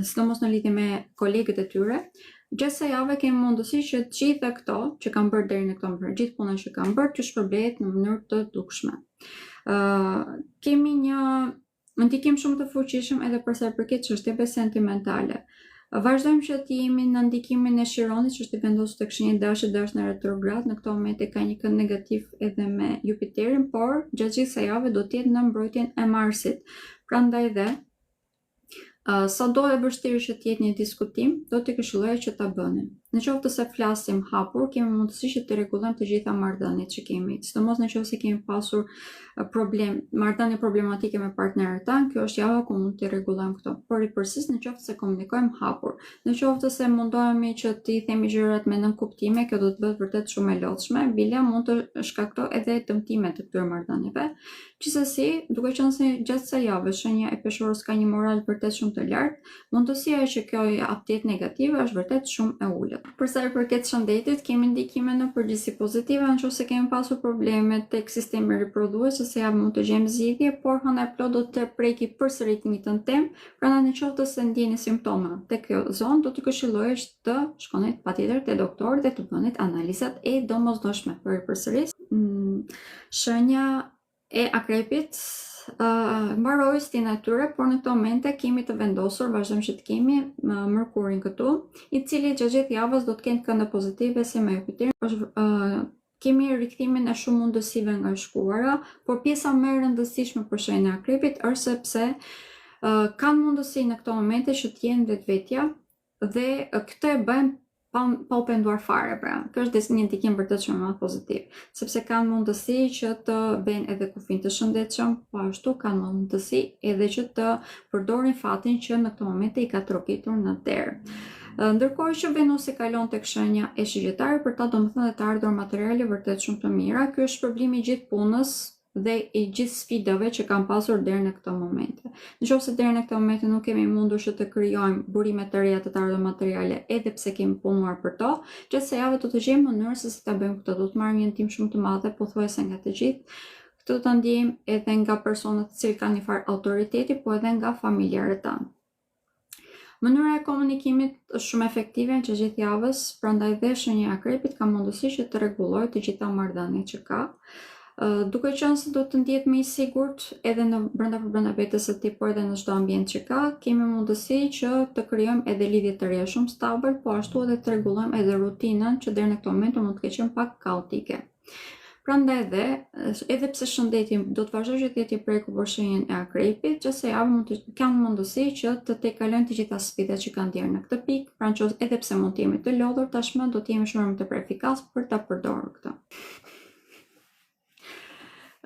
sidomos në lidhje me kolegët e tyre. Gjatë kësaj jave kemi mundësi që të gjitha këto që kam bërë deri në këtë moment, gjithë punën që kam bërë, të shpërblehet në mënyrë të dukshme. Kemi një ndikim shumë të fuqishëm edhe për sa i përket çështjeve sentimentale. Vazhdojmë që të jemi në ndikimin e Chironit, që është i vendosur tek shenjë dashi në retrograd, në këtë moment ka një kënd negativ edhe me Jupiterin, por gjatë gjithë kësaj jave do të jetë në mbrojtjen e Marsit. Prandaj dhe sa do e vështirë që të jetë një diskutim, do t'i këshilloja që ta bëni. Në qoftë se flasim hapur, kemi mundësi që të rregullojmë të gjitha marrëdhëniet që kemi, sidomos nëse kemi pasur marrëdhënie problematike me partnerët tanë, kjo është java ku mund të rregullojmë këto. Por i përsis në qoftë se komunikojmë hapur, në qoftë se mundohemi që të i themi gjërat me nënkuptime, kjo do të bëhet vërtet shumë e lodhshme, bile mund të shkaktoj edhe dëmtime të këtyre marrëdhënieve. Gjithsesi, duke qenë se gjatë kësaj jave shenja e peshorës ka një moral vërtet shumë të lartë, mundësia që kjo të jetë negative është vërtet shumë e ulët. Për sa i përket shëndetit, kemi ndikime në përgjithësi pozitive, nëse kemi pasur probleme tek sistemi riprodhues, se javë mund të gjejmë zgjidhje, por hëna e plot do të preki përsëri të njëjtën temë, prandaj në qoftë se ndjeni simptoma tek kjo zonë, do të këshilloj të shkoni patjetër te doktori dhe të bëni analizat e domosdoshme. Për përsëris, shenja e akrepit mbaroi si natyre, por në këtë momente kemi të vendosur, vazhdojmë që të kemi Mërkurin këtu, i cili gjatë gjithë javës do të kenë kënde pozitive si me Jupiterin. Kemi rikthimin e shumë mundësive nga shkuara, por pjesa më e rëndësishme për shenjën e akrepit është sepse kanë mundësi në këto momente që të jenë vetvetja dhe këtë e bëjmë pa u penduar fare, pra. Kjo është një ndikim vërtet shumë pozitiv, sepse kanë mundësi që të bëjnë edhe kufin të shëndetshëm, po ashtu kanë mundësi edhe që të përdorin fatin që në këtë moment i ka trokitur në terë. Ndërkohë që Venusi kalon tek shenja e Shigjetarit, për ta domethënë të ardhur materiale vërtet shumë të mira. Ky është shpërblimi i gjithë punës dhe i gjithë sfidave që kam pasur deri në këtë moment. Nëse deri në këtë moment nuk kemi mundur që të krijojmë burime të reja të ardhur materiale, edhe pse kemi punuar për to, gjatë kësaj jave do të gjejmë mënyrë se si ta bëjmë këtë. Do të marrim një ndihmë shumë të madhe, pothuajse nga të gjithë. Këtë do ta ndjejmë edhe nga personat që kanë një farë autoriteti, po edhe nga familjarët tanë. Mënyra e komunikimit është shumë efektive në gjithë javës, prandaj dhe shenja e akrepit ka mundësi që të rregullojë të gjitha marrëdhëniet që ka. Duke qenë se do të ndihet më i sigurt edhe brenda vetes së tij, por edhe në çdo ambient që ka, kemi mundësi që të krijojmë edhe lidhje të reja shumë stabil, po ashtu edhe të rregullojmë edhe rutinën që deri në këtë moment mund të ketë qenë pak kaotike. Prandaj dhe, edhe pse shëndeti do të vazhdojë që të jetë i prekur për shenjën e akrepit, çështja javë kanë mundësi që të tejkalojnë të gjitha sfidat që kanë deri në këtë pikë, pra edhe pse mund të jemi të lodhur, tashmë do të jemi shumë më të efikas për ta përdorur këtë.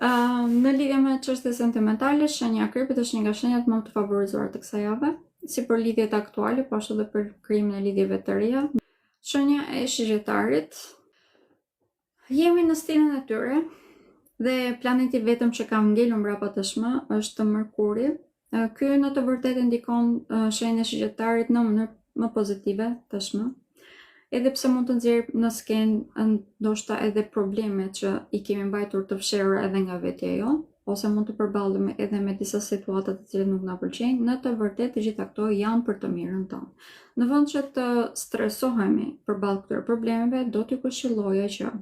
Në lidhje me çështjet sentimentale, shenja e akrepit është një nga shenjat më të favorizuara të kësaj jave, si për lidhjet aktuale, po ashtu edhe për krijimin e lidhjeve të reja. Shenja e Shigjetarit, jemi në stilin e tyre dhe planeti vetëm që kam ngelur mbrapa tashmë është Mërkuri. Ky në të vërtetë ndikon shenjën e Shigjetarit në mënyrë më pozitive tashmë. Edhe pse mund të nxjerrë në skenë ndoshta edhe probleme që i kemi mbajtur të fshehura edhe nga vetja jonë, ose mund të përballemi edhe me disa situata të cilat nuk na pëlqejnë, në të vërtetë të gjitha këto janë për të mirën tonë. Në vend që të stresohemi përballë këtyre problemeve, do t'ju këshilloja që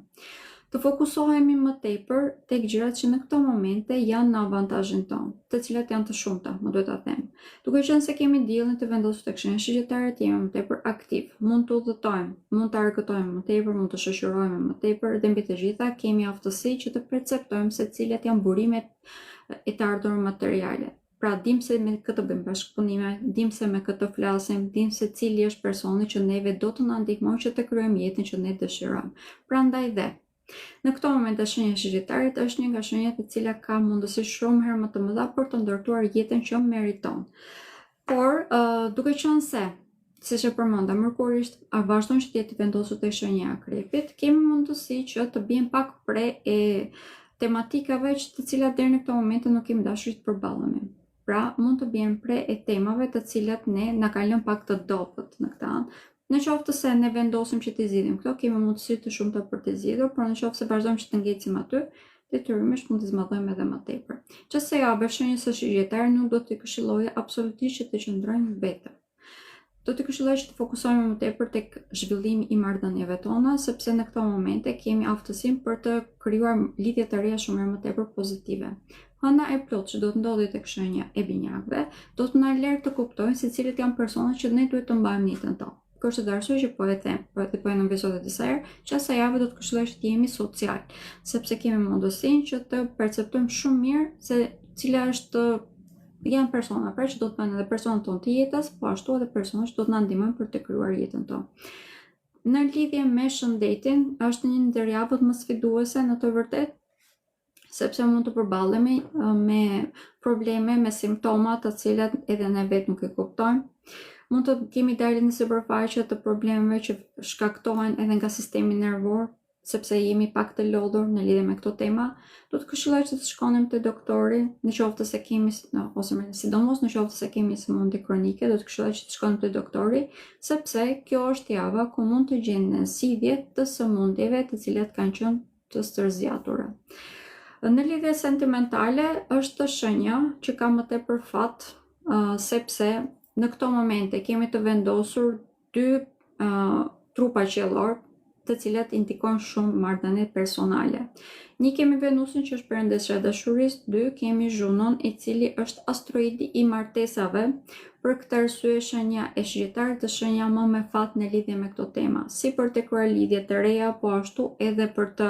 të fokusohemi më tepër tek gjërat që në këto momente janë në avantazhin tonë, të cilat janë të shumta, më duhet ta them. Duke qenë se kemi diellin të vendosur tek shenja Shigjetarit, jemi më tepër aktiv, mund të udhëtojmë, mund të argëtojmë më tepër, mund të shoqërohemi më tepër dhe mbi të gjitha kemi aftësi që të perceptojmë se cilat janë burimet e të ardhurë materiale. Pra dim se me këtë bëjmë bashkëpunime, dim se me këtë flasim, dim se cili është personi që neve do të na ndihmojë që të krijojmë jetën që ne dëshirojmë. Prandaj dhe në këto momente shenja e Shigjetarit është një nga shenjat e cila ka mundësi shumë herë më të mëdha për të ndërtuar jetën që meriton. Por duke qenë se, siç e përmenda, Mërkuri vazhdon që të jetë vendosur tek shenja e akrepit, kemi mundësi që të bëjmë pak pre e tematikave të cilat deri në këtë moment nuk kemi dashur të përballemi. Pra, mund të bëjmë pre e temave të cilat na kanë lënë pak të dobët në këtë anë. Në qoftë se ne vendosim që t'i zgjidhim këto, kemi mundësi të shumta për t'i zgjidhur, por në qoftë se vazhdojmë që të ngecim aty, detyrimisht mund të zmadhojmë edhe më tepër. Çështja e shenjës së Shigjetarit nuk do t'i këshilloja absolutisht që të qëndrojmë vetëm. do të këshilloj që të fokusohemi më tepër tek zhvillimi i marrëdhënieve tona, sepse në këto momente kemi aftësinë për të krijuar lidhje të reja shumë më tepër pozitive. Hëna e plotë që do të ndodhi tek shenja e binjakëve, do të na lërë të kuptojnë se cilët janë personat që ne duhet të mbajmë në jetën tonë. Kjo është arsye që po e them, po e nënvizoj edhe disa herë, që asaj jave do të këshilloj që të jemi social, sepse kemi mundësinë që të perceptojmë shumë mirë se cila është janë persona që do të bëjnë edhe personat tonë të jetës, po ashtu edhe persona që do të na ndihmojnë për të krijuar jetën tonë. Në lidhje me shëndetin, është një ndër javët më sfiduese në të vërtetë, sepse mund të përballemi me probleme, me simptoma të cilat edhe ne vetë nuk e kuptojmë. Mund të kemi dalje në sipërfaqe të problemeve që shkaktohen edhe nga sistemi nervor, sepse jemi pak të lodhur në lidhje me këto tema. Do të këshilloj që të shkonim te doktori, në qoftë se kemi ose sidomos në qoftë se kemi sëmundje kronike, do të këshilloj që të shkonim te doktori, sepse kjo është java ku mund të gjenden zgjidhje të sëmundjeve të cilat kanë qenë të stërzjatura. Në lidhje sentimentale është shenja që ka më tepër fat, sepse në këto momente kemi të vendosur dy trupa qiellor, të cilat indikojnë shumë marrëdhënie personale. Një kemi Venusin që është perëndesja e dashurisë, 2 kemi Junon i cili është asteroidi i martesave. Për këtë arsye shenja e Shqiptarit është shenja më me fat në lidhje me këto tema, si për të krijuar lidhje të reja, po ashtu edhe për të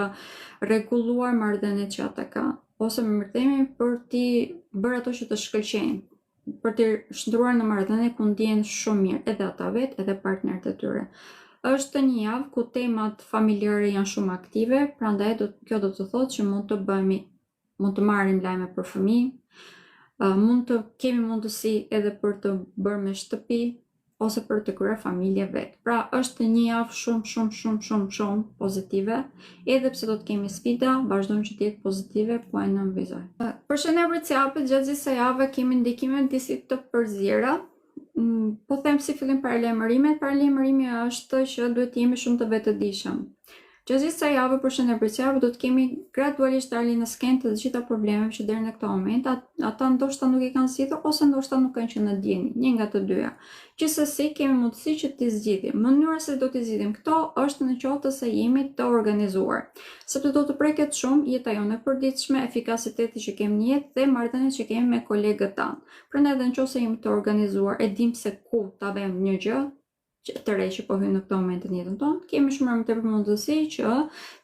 rregulluar marrëdhëniet që ata kanë, ose me themi për t'i bërë ato që të shkëlqejnë, për të shndruar në marrëdhënie ku ndihen shumë mirë edhe ata vetë edhe partnerët e tyre. Është një javë ku temat familjare janë shumë aktive, prandaj kjo do të thotë që mund të marrim lajme për fëmijë, mund të kemi mundësi edhe për të bërë me shtëpi ose për të krijuar familje vetë. Pra është një javë shumë pozitive, edhe pse do të kemi sfida, vazhdojmë që të jetë pozitive, po e nënvizoj. Për shëndetin e gjatë gjithë kësaj jave kemi ndikime disi të përzierë. Po them si fillim paralajmërimi është që duhet të jemi shumë të vetëdijshëm. Gjatë gjithë kësaj jave për shëndetin do të kemi gradualisht dalje në skenë të gjitha problemeve që deri në këtë moment ata ndoshta nuk i kanë zgjidhur ose ndoshta nuk kanë qenë në dieni, një nga të dyja. Gjithsesi kemi mundësi që t'i zgjidhim. Mënyra se do t'i zgjidhim këto është në qoftë se jemi të organizuar, sepse do të preket shumë jeta jonë e përditshme, efikasiteti që kemi në jetë dhe marrëdhëniet që kemi me kolegët tanë. Prandaj edhe nëse jemi të organizuar, e dim se ku ta vëmë një gjë të re që po hyn në këtë moment në jetën tonë, kemi shumë më tepër mundësi që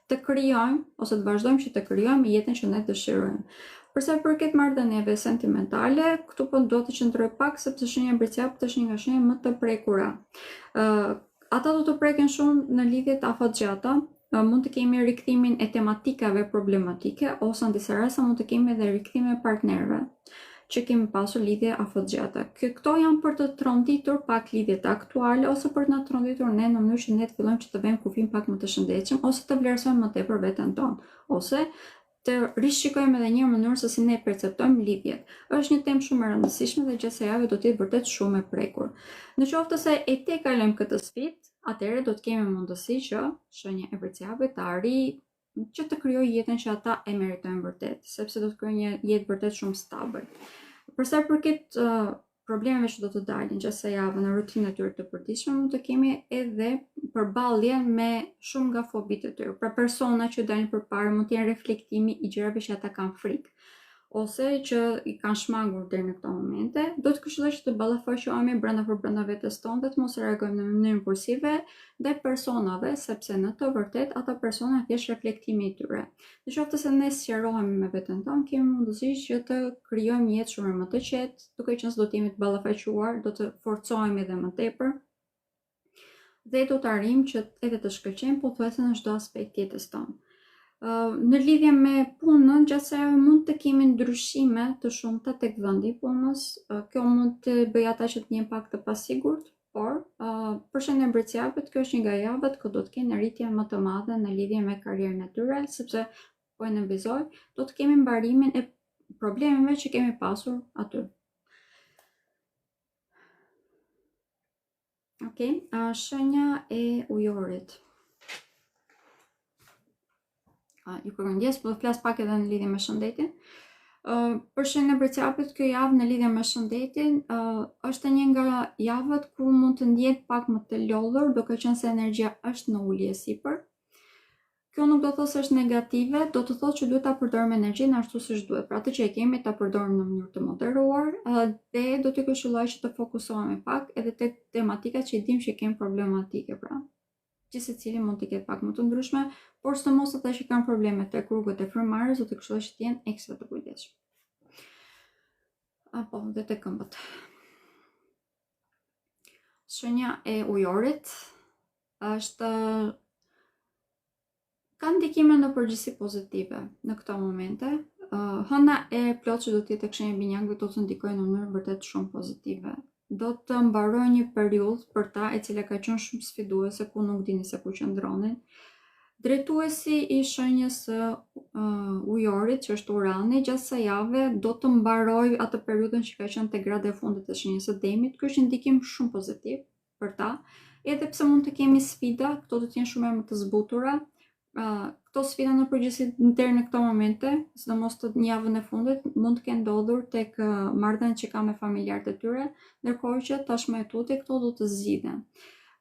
të krijojmë ose të vazhdojmë që të krijojmë jetën që ne dëshirojmë. Për sa i përket marrëdhënieve sentimentale, këtu po do të qëndroj pak sepse shenja e Bërciapit është një nga shenjat më të prekura. Ata do të preken shumë në lidhjet afatgjata, mund të kemi rikthimin e tematikave problematike ose në disa raste mund të kemi edhe rikthimin e partnerëve që kemi pasur lidhje afatgjata. Këto janë për të tronditur pak lidhjet aktuale ose për të na tronditur ne në mënyrë që ne të fillojmë që të vëmë kufin pak më të shëndetshëm ose të vlerësojmë më tepër veten tonë, ose të rishikojmë edhe një mënyrë se si ne perceptojmë lidhjet. Është një temë shumë e rëndësishme dhe gjatë kësaj jave do të jetë vërtet shumë e prekur. Në qoftë se e kalojmë këtë sfidë, atëherë do të kemi mundësi që shenja e Bërciapit të arrijë që të krijojë jetën që ata e meritojnë vërtet, sepse do të krijojë një jetë vërtet shumë stabël. Për sa i përket problemeve që do të dalin gjatë kësaj jave në rutinën e tyre të përditshme, mund të kemi edhe përballje me shumë nga fobitë e tyre. Pra persona që dalin përpara mund të jenë reflektimi i gjërave që ata kanë frikë ose që i kanë shmangur deri në këto momente. Do të këshilloj që të ballafaqohemi brenda vetes tonë dhe të mos reagojmë në mënyrë impulsive ndaj personave, sepse në të vërtetë ata persona thjesht reflektimi i tyre. Në qoftë se ne sqarohemi me veten tonë, kemi mundësi që të krijojmë jetë shumë më të qetë, duke qenë se do të jemi të ballafaquar, do të forcohemi edhe më tepër dhe do të arrijmë që edhe të shkëlqejmë pothuajse në çdo aspekt jetës tonë. Në lidhje me punën, gjatë kësaj jave mund të kemi ndryshime të shumta tek vendi i punës. Kjo mund të bëjë ata që të jenë pak të pasigurt, por për shenjën e Bërciapit, kjo është një nga javët ku do të kenë rritje më të madhe në lidhje me karrierën e tyre, sepse po e nënvizoj, do të kemi mbarimin e problemeve që kemi pasur aty. Okej, shenja e Ujorit. Ju kërkoj ndjes, po do të flas pak edhe në lidhje me shëndetin. Për shembull në përqapit kjo javë në lidhje me shëndetin, është një nga javët ku mund të ndjehet pak më të lodhur, duke qenë se energjia është në ulje sipër. Kjo nuk do të thotë se është negative, do të thotë që duhet ta përdorim energjinë ashtu siç duhet. Pra atë që e kemi ta përdorim në mënyrë të moderuar, dhe do t'ju këshilloj që të fokusohemi pak edhe tek tematikat që i dim që kemi problematike, pra. Që secili mund të ketë pak më të ndryshme, por së mos ata që kanë probleme tek rrugët e frymarrjes, do të këshilloj që të jenë ekstra të kujdesshëm. Apo dhe tek këmbët. Shenja e ujorit është ka ndikime në përgjithësi pozitive në këto momente. Hëna e plot që do të jetë tek shenja e binjakëve do të ndikojë në mënyrë vërtet shumë pozitive. Do të mbarojë një periudhë për ta e cila ka qenë shumë sfiduese, ku nuk dini se ku qëndronin. Drejtuesi i shenjës së ujorit, që është Urani, gjatë kësaj jave do të mbarojë atë periudhën që ka qenë te grada e fundit të shenjës së Demit. Ky është një ndikim shumë pozitiv për ta, edhe pse mund të kemi sfida, këto do të jenë shumë më të zbutura. Këto sfida në përgjithësi deri në këto momente, sidomos të javën e fundit, mund të kenë ndodhur tek marrëdhëniet që kanë me familjarët e tyre, ndërkohë që tashmë e tuti këto do të zgjidhen.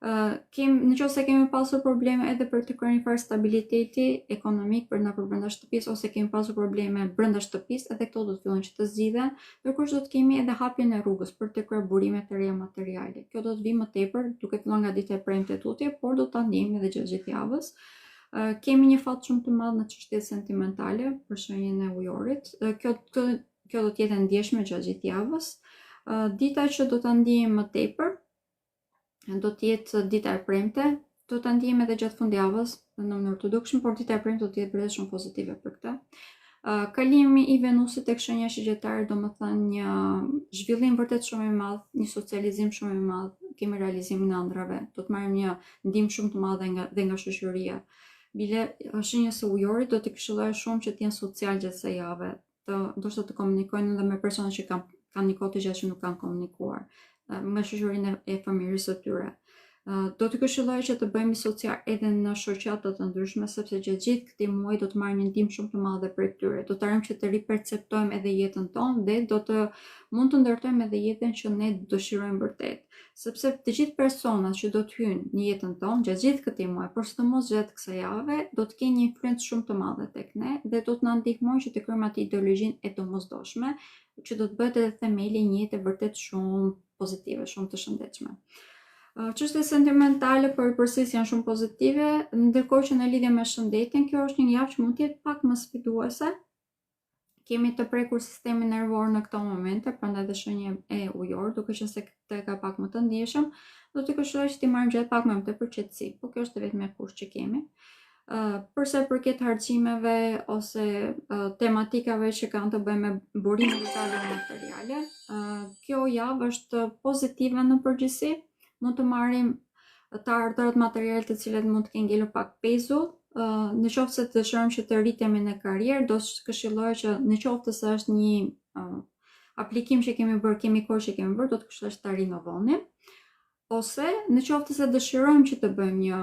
Nëse kemi pasur probleme edhe për të kryer një farë stabiliteti ekonomik për brenda shtëpisë, ose kemi pasur probleme brenda shtëpisë, edhe këto do të fillojnë që të zgjidhen, ndërkohë do të kemi edhe hapjen e rrugës për të kryer burime të reja materiale. Kjo do të vijë më tepër, duke filluar nga dita e premte e tutje, por do ta ndjejmë edhe gjatë gjithë javës. Kemi një fat shumë të madh në çështjet sentimentale për shenjën e ujorit. Kjo do të jetë ndjeshme gjatë gjithë javës. Dita që do ta ndjejmë më tepër do të jetë dita e premte, do ta ndjejmë edhe gjatë fundjavës në mënyrë të dukshme, por dita e premte do të jetë vërtet shumë pozitive për këtë. Kalimi i Venusit tek shenja shigjetare do të thënë një zhvillim vërtet shumë i madh, një socializim shumë i madh, kemi realizimin e ëndrave, do të marrim një ndihmë shumë të madhe nga shoqëria. Bile shenjës së ujorit do të këshilloj shumë që të jenë social gjatë kësaj jave, ndoshta të komunikojnë edhe me persona që kanë një kohë të gjatë që nuk kanë komunikuar, me shoqërinë e familjes së tyre. Do të këshilloj që të bëhemi social edhe në shoqata të ndryshme, sepse gjatë gjithë këtij muaji do të marrim një ndihmë shumë të madhe prej tyre. Do të arrijmë që të riperceptojmë edhe jetën tonë dhe mund të ndërtojmë edhe jetën që ne dëshirojmë vërtet. Sepse të gjithë personat që do të hyjnë në jetën tonë gjatë gjithë këtij muaji, por sidomos gjatë kësaj jave, do të kenë një influencë shumë të madhe tek ne dhe do të na ndihmojnë që të krijojmë atë ideologjinë e domosdoshme, që do të bëhet edhe themeli një jete vërtet shumë pozitive, shumë të shëndetshme. Çështjet sentimentale përsëris janë shumë pozitive, ndërkohë që në lidhje me shëndetin, kjo është një javë që mund të jetë pak më sfiduese. Kemi të prekur sistemin nervor në këto momente, prandaj dhe shenja e ujor, duke qenë se këtë ka pak më të ndjeshëm, do të këshilloj që t'i marrim gjatë pak më tepër qetësi, por kjo është vetëm e kusht që kemi. Përsa i përket harximeve ose tematikave që kanë të bëjnë me burime vitale dhe materiale, kjo javë është pozitive në përgjithësi. Mund të marrim të ardhurat materiale të cilat mund të kenë ngelur pak pezull. Në qoftë se të dëshirojmë që të rritemi në karrierë, do të këshilloj që në qoftë se është një aplikim që kemi bërë, kemi kohë që kemi bërë, do të këshilloj që ta rinovoni. Ose në qoftë se dëshirojmë që të bëjmë një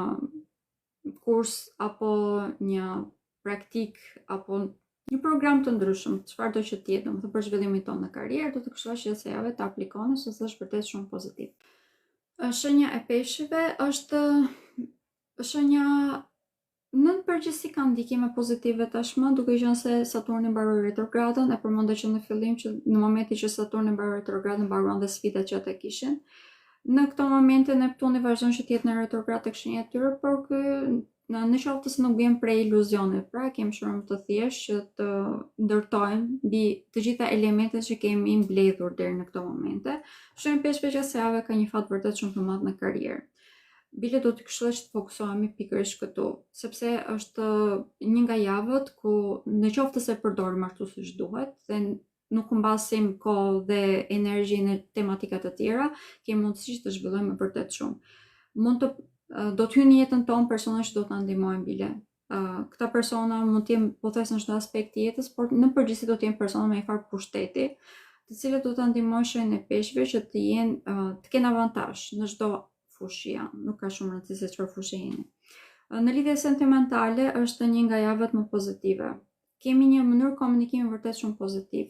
kurs apo një praktik apo një program të ndryshëm, çfarëdo që të jetë, domethënë për zhvillimin tonë në karrierë, do të këshilloj që kësaj jave ta aplikoni, sepse është vërtet shumë pozitiv. Shenja e peshqve është shenja në përgjithësi ka ndikime pozitive tashmë, duke qenë se Saturni mbaroi retrogradën, e përmendë që në fillim që në momentin që Saturni mbaroi retrogradën mbaruan dhe sfidat që ata kishin. Në këto momente Neptuni vazhdon që të jetë në retrograd tek shenja e tyre, por në qoftë se nuk vjen prej iluzionit, pra kemi shumë të thjeshtë që të ndërtojmë mbi të gjitha elementet që kemi mbledhur deri në këto momente. Shenja e peshqve gjatë javë ka një fat vërtet shumë të madh në karrierë. Bile do të këshilloj që të fokusohemi pikërisht këtu, sepse është një nga javët ku në qoftë se përdorim ashtu siç duhet dhe nuk humbasim kohë dhe energji në tematika të tjera, kemi mundësi që të zhvillojmë vërtet shumë. Do të hyjnë në jetën tonë persona që do të na ndihmojnë bile. Këta persona mund të jenë pothuajse në çdo aspekt të jetës, por në përgjithësi do të jenë persona me një farë pushteti, të cilët do ta ndihmojnë shenjën e peshqve që të kenë avantazh në çdo fushë janë, nuk ka shumë rëndësi se çfarë fushë jeni. Në lidhje sentimentale është një nga javët më pozitive. kemi një mënyrë komunikimi vërtet shumë pozitiv.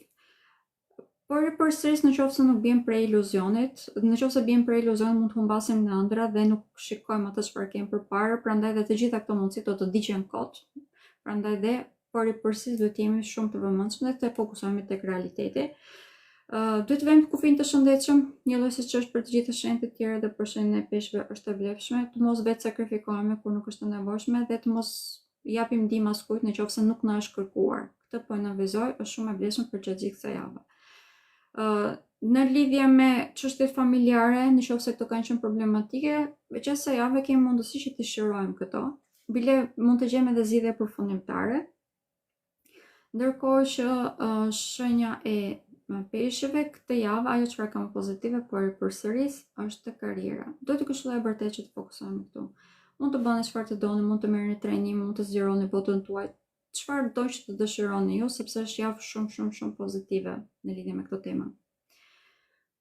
Por përsëris në qoftë se nuk bjem prej iluzionit, në qoftë se bjem prej iluzionit mund të humbasim në ëndra dhe nuk shikojmë atë çfarë kemi përpara, prandaj dhe të gjitha këto mundësi do të diqen kot. Prandaj dhe përsëris duhet të jemi shumë të vëmendshëm dhe të fokusohemi tek realiteti. Duhet të vëmë kufin të shëndetshëm, një lloj siç është për të gjithë shenjat e tjera dhe për shenjën e peshqve është e vlefshme, të mos vetë sakrifikohemi kur nuk është e nevojshme dhe të mos japim ndihmë askujt nëse nuk na është kërkuar. Këtë po nënvizoj, është shumë e vlefshme për gjatë gjithë kësaj jave. Në lidhje me çështjet familjare, nëse këto kanë qenë problematike, gjatë kësaj jave kemi mundësi që të shërojmë këto. Bile mund të gjejmë edhe zgjidhje përfundimtare. Ndërkohë që shenja e peshqeve këtë javë, ajo çfarë kam pozitive por përsëris është karriera. Do të këshilloj vërtet që të fokusohemi këtu. Mund të bëni çfarë të doni, mund të merrni trajnim, mund të zgjeroni botën tuaj, çfarë do që të dëshironi ju, sepse është javë shumë pozitive në lidhje me këtë temë.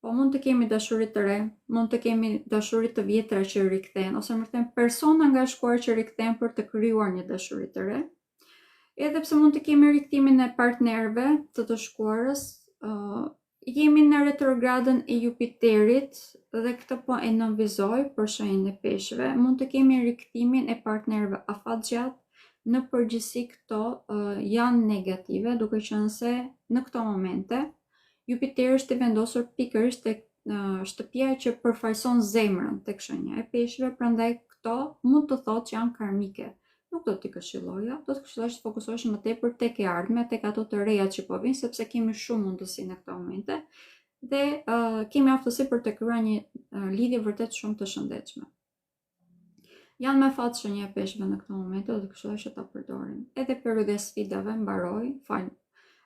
Po mund të kemi dashuri të re, mund të kemi dashuri të vjetra që rikthehen, ose më thënë persona nga shkuar që rikthehen për të krijuar një dashuri të re. Edhe pse mund të kemi rikthimin e partnerëve të shkuarës, jemi në retrogradën e Jupiterit dhe këtë po e nënvizoj për shenjën e peshqve. Mund të kemi rikthimin e partnerëve afatgjat. Në përgjithësi këto janë negative, duke qenë se në këto momente Jupiteri është i vendosur pikërisht tek shtëpia që përfaqëson zemrën tek shenja e peshqve, prandaj këto mund të thotë që janë karmike. Nuk do t'i këshilloja, do të këshillosh të fokusohesh më tepër tek e ardhmja, tek ato të reja që po vinë, sepse kemi shumë mundësi në këto momente dhe kemi aftësi për të krijuar një lidhje vërtet shumë të shëndetshme. Janë me fat shenja e peshqve në këto momente, do të këshilloj që ta përdorim. Edhe periudha e sfidave mbaroi,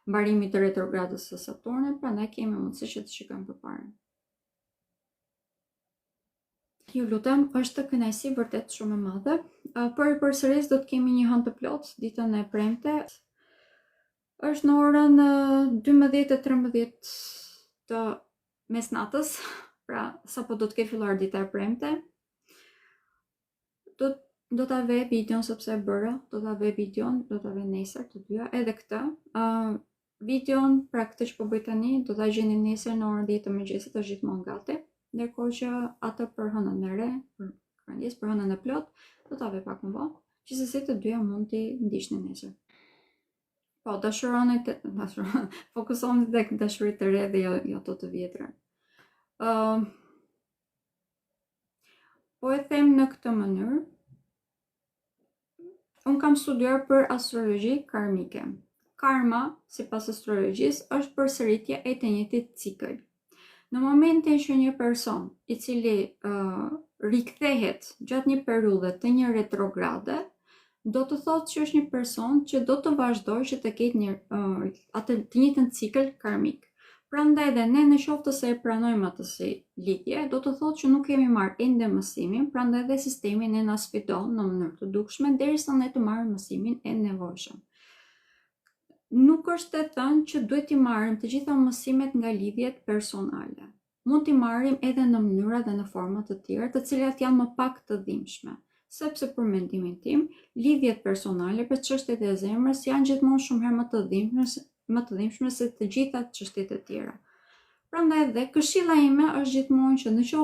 mbarimit të retrogradës së Saturnit, prandaj kemi mundësi që të shikojmë përpara. Ju lutem, është kënaqësi vërtet shumë e madhe. Por përsëris do të kemi një hënë të plotë ditën e premte. Është në orën 12:13 të mesnatës, pra sapo do të ketë filluar dita e premte. Do ta vë videon sepse e bëra, do ta vë videon, do ta vë nesër të dyja, edhe këtë. Videon, pra këtë që po bëj tani, do ta gjeni nesër në orën 10 të mëngjesit, është gjithmonë gati. Ndërkohë që atë për hënën e re, për hënën e plot, do ta vë pak më vonë. Gjithsesi të dyja mund t'i ndiqni nesër. Po, fokusoni tek dashuritë të re dhe jo ato të vjetra. Po e them në këtë mënyrë, unë kam studiuar për astrologji karmike. Karma, sipas astrologjisë, është përsëritje e të njëjtit cikël. Në momentin që një person i cili rikthehet gjatë një periudhe të një retrograde, do të thotë që është një person që do të vazhdojë që të ketë atë të njëjtën cikël karmik. Prandaj dhe ne në qoftë se e pranojmë atë si lidhje, do të thotë që nuk kemi marrë ende mësimin, prandaj dhe sistemi ne na sfidon në mënyrë të dukshme derisa ne të marrim mësimin e nevojshëm. Nuk është e thënë që duhet t'i marrim të gjitha mësimet nga lidhjet personale. Mund t'i marrim edhe në mënyra dhe në forma të tjera, të cilat janë më pak të dhimbshme. Sepse për mendimin tim, lidhjet personale për çështjet e zemrës janë gjithmonë shumë herë më të dhimbshme se të gjitha çështjet e tjera. Prandaj dhe këshilla ime është gjithmonë që nëse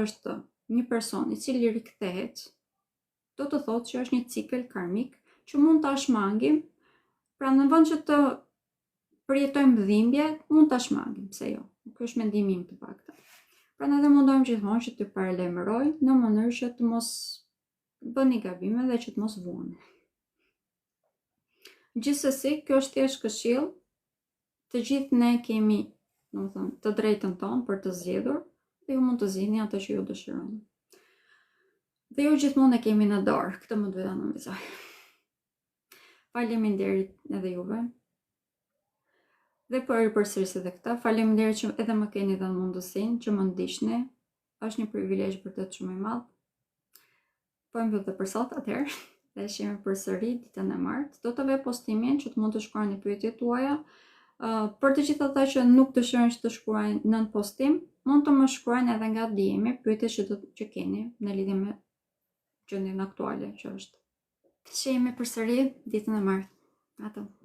është një person i cili rikthehet, do të thotë që është një cikël karmik që mund ta shmangim. Pra në vend që të përjetojmë dhimbje, mund ta shmangim, pse jo? Ky është mendimi im të paktën. Prandaj dhe mundohem gjithmonë që të paralajmëroj në mënyrë që të mos bëni gabime dhe që të mos vuani. Gjithsesi, kjo është thjesht këshill. Të gjithë ne kemi, domethënë, të drejtën tonë për të zgjedhur dhe ju mund të zgjidhni atë që ju dëshironi. Dhe ju gjithmonë e kemi në dorë, këtë më duhet ta nënvizoj. Faleminderit edhe juve. Dhe përsëris edhe këtë, faleminderit që edhe më keni dhënë mundësinë që më ndiqni. Është një privilegj vërtet shumë i madh. Po më vjen për sot atëherë. Dhe shihemi përsëri ditën e martë. Do të vë postimin që të mund të shkruani pyetjet tuaja. Për të gjithë ata që nuk dëshirojnë të shkruajnë nën postim, mund të më shkruajnë edhe nga DM pyetjet që keni në lidhje me gjendjen aktuale që është. Shihemi përsëri ditën e martë. Ato.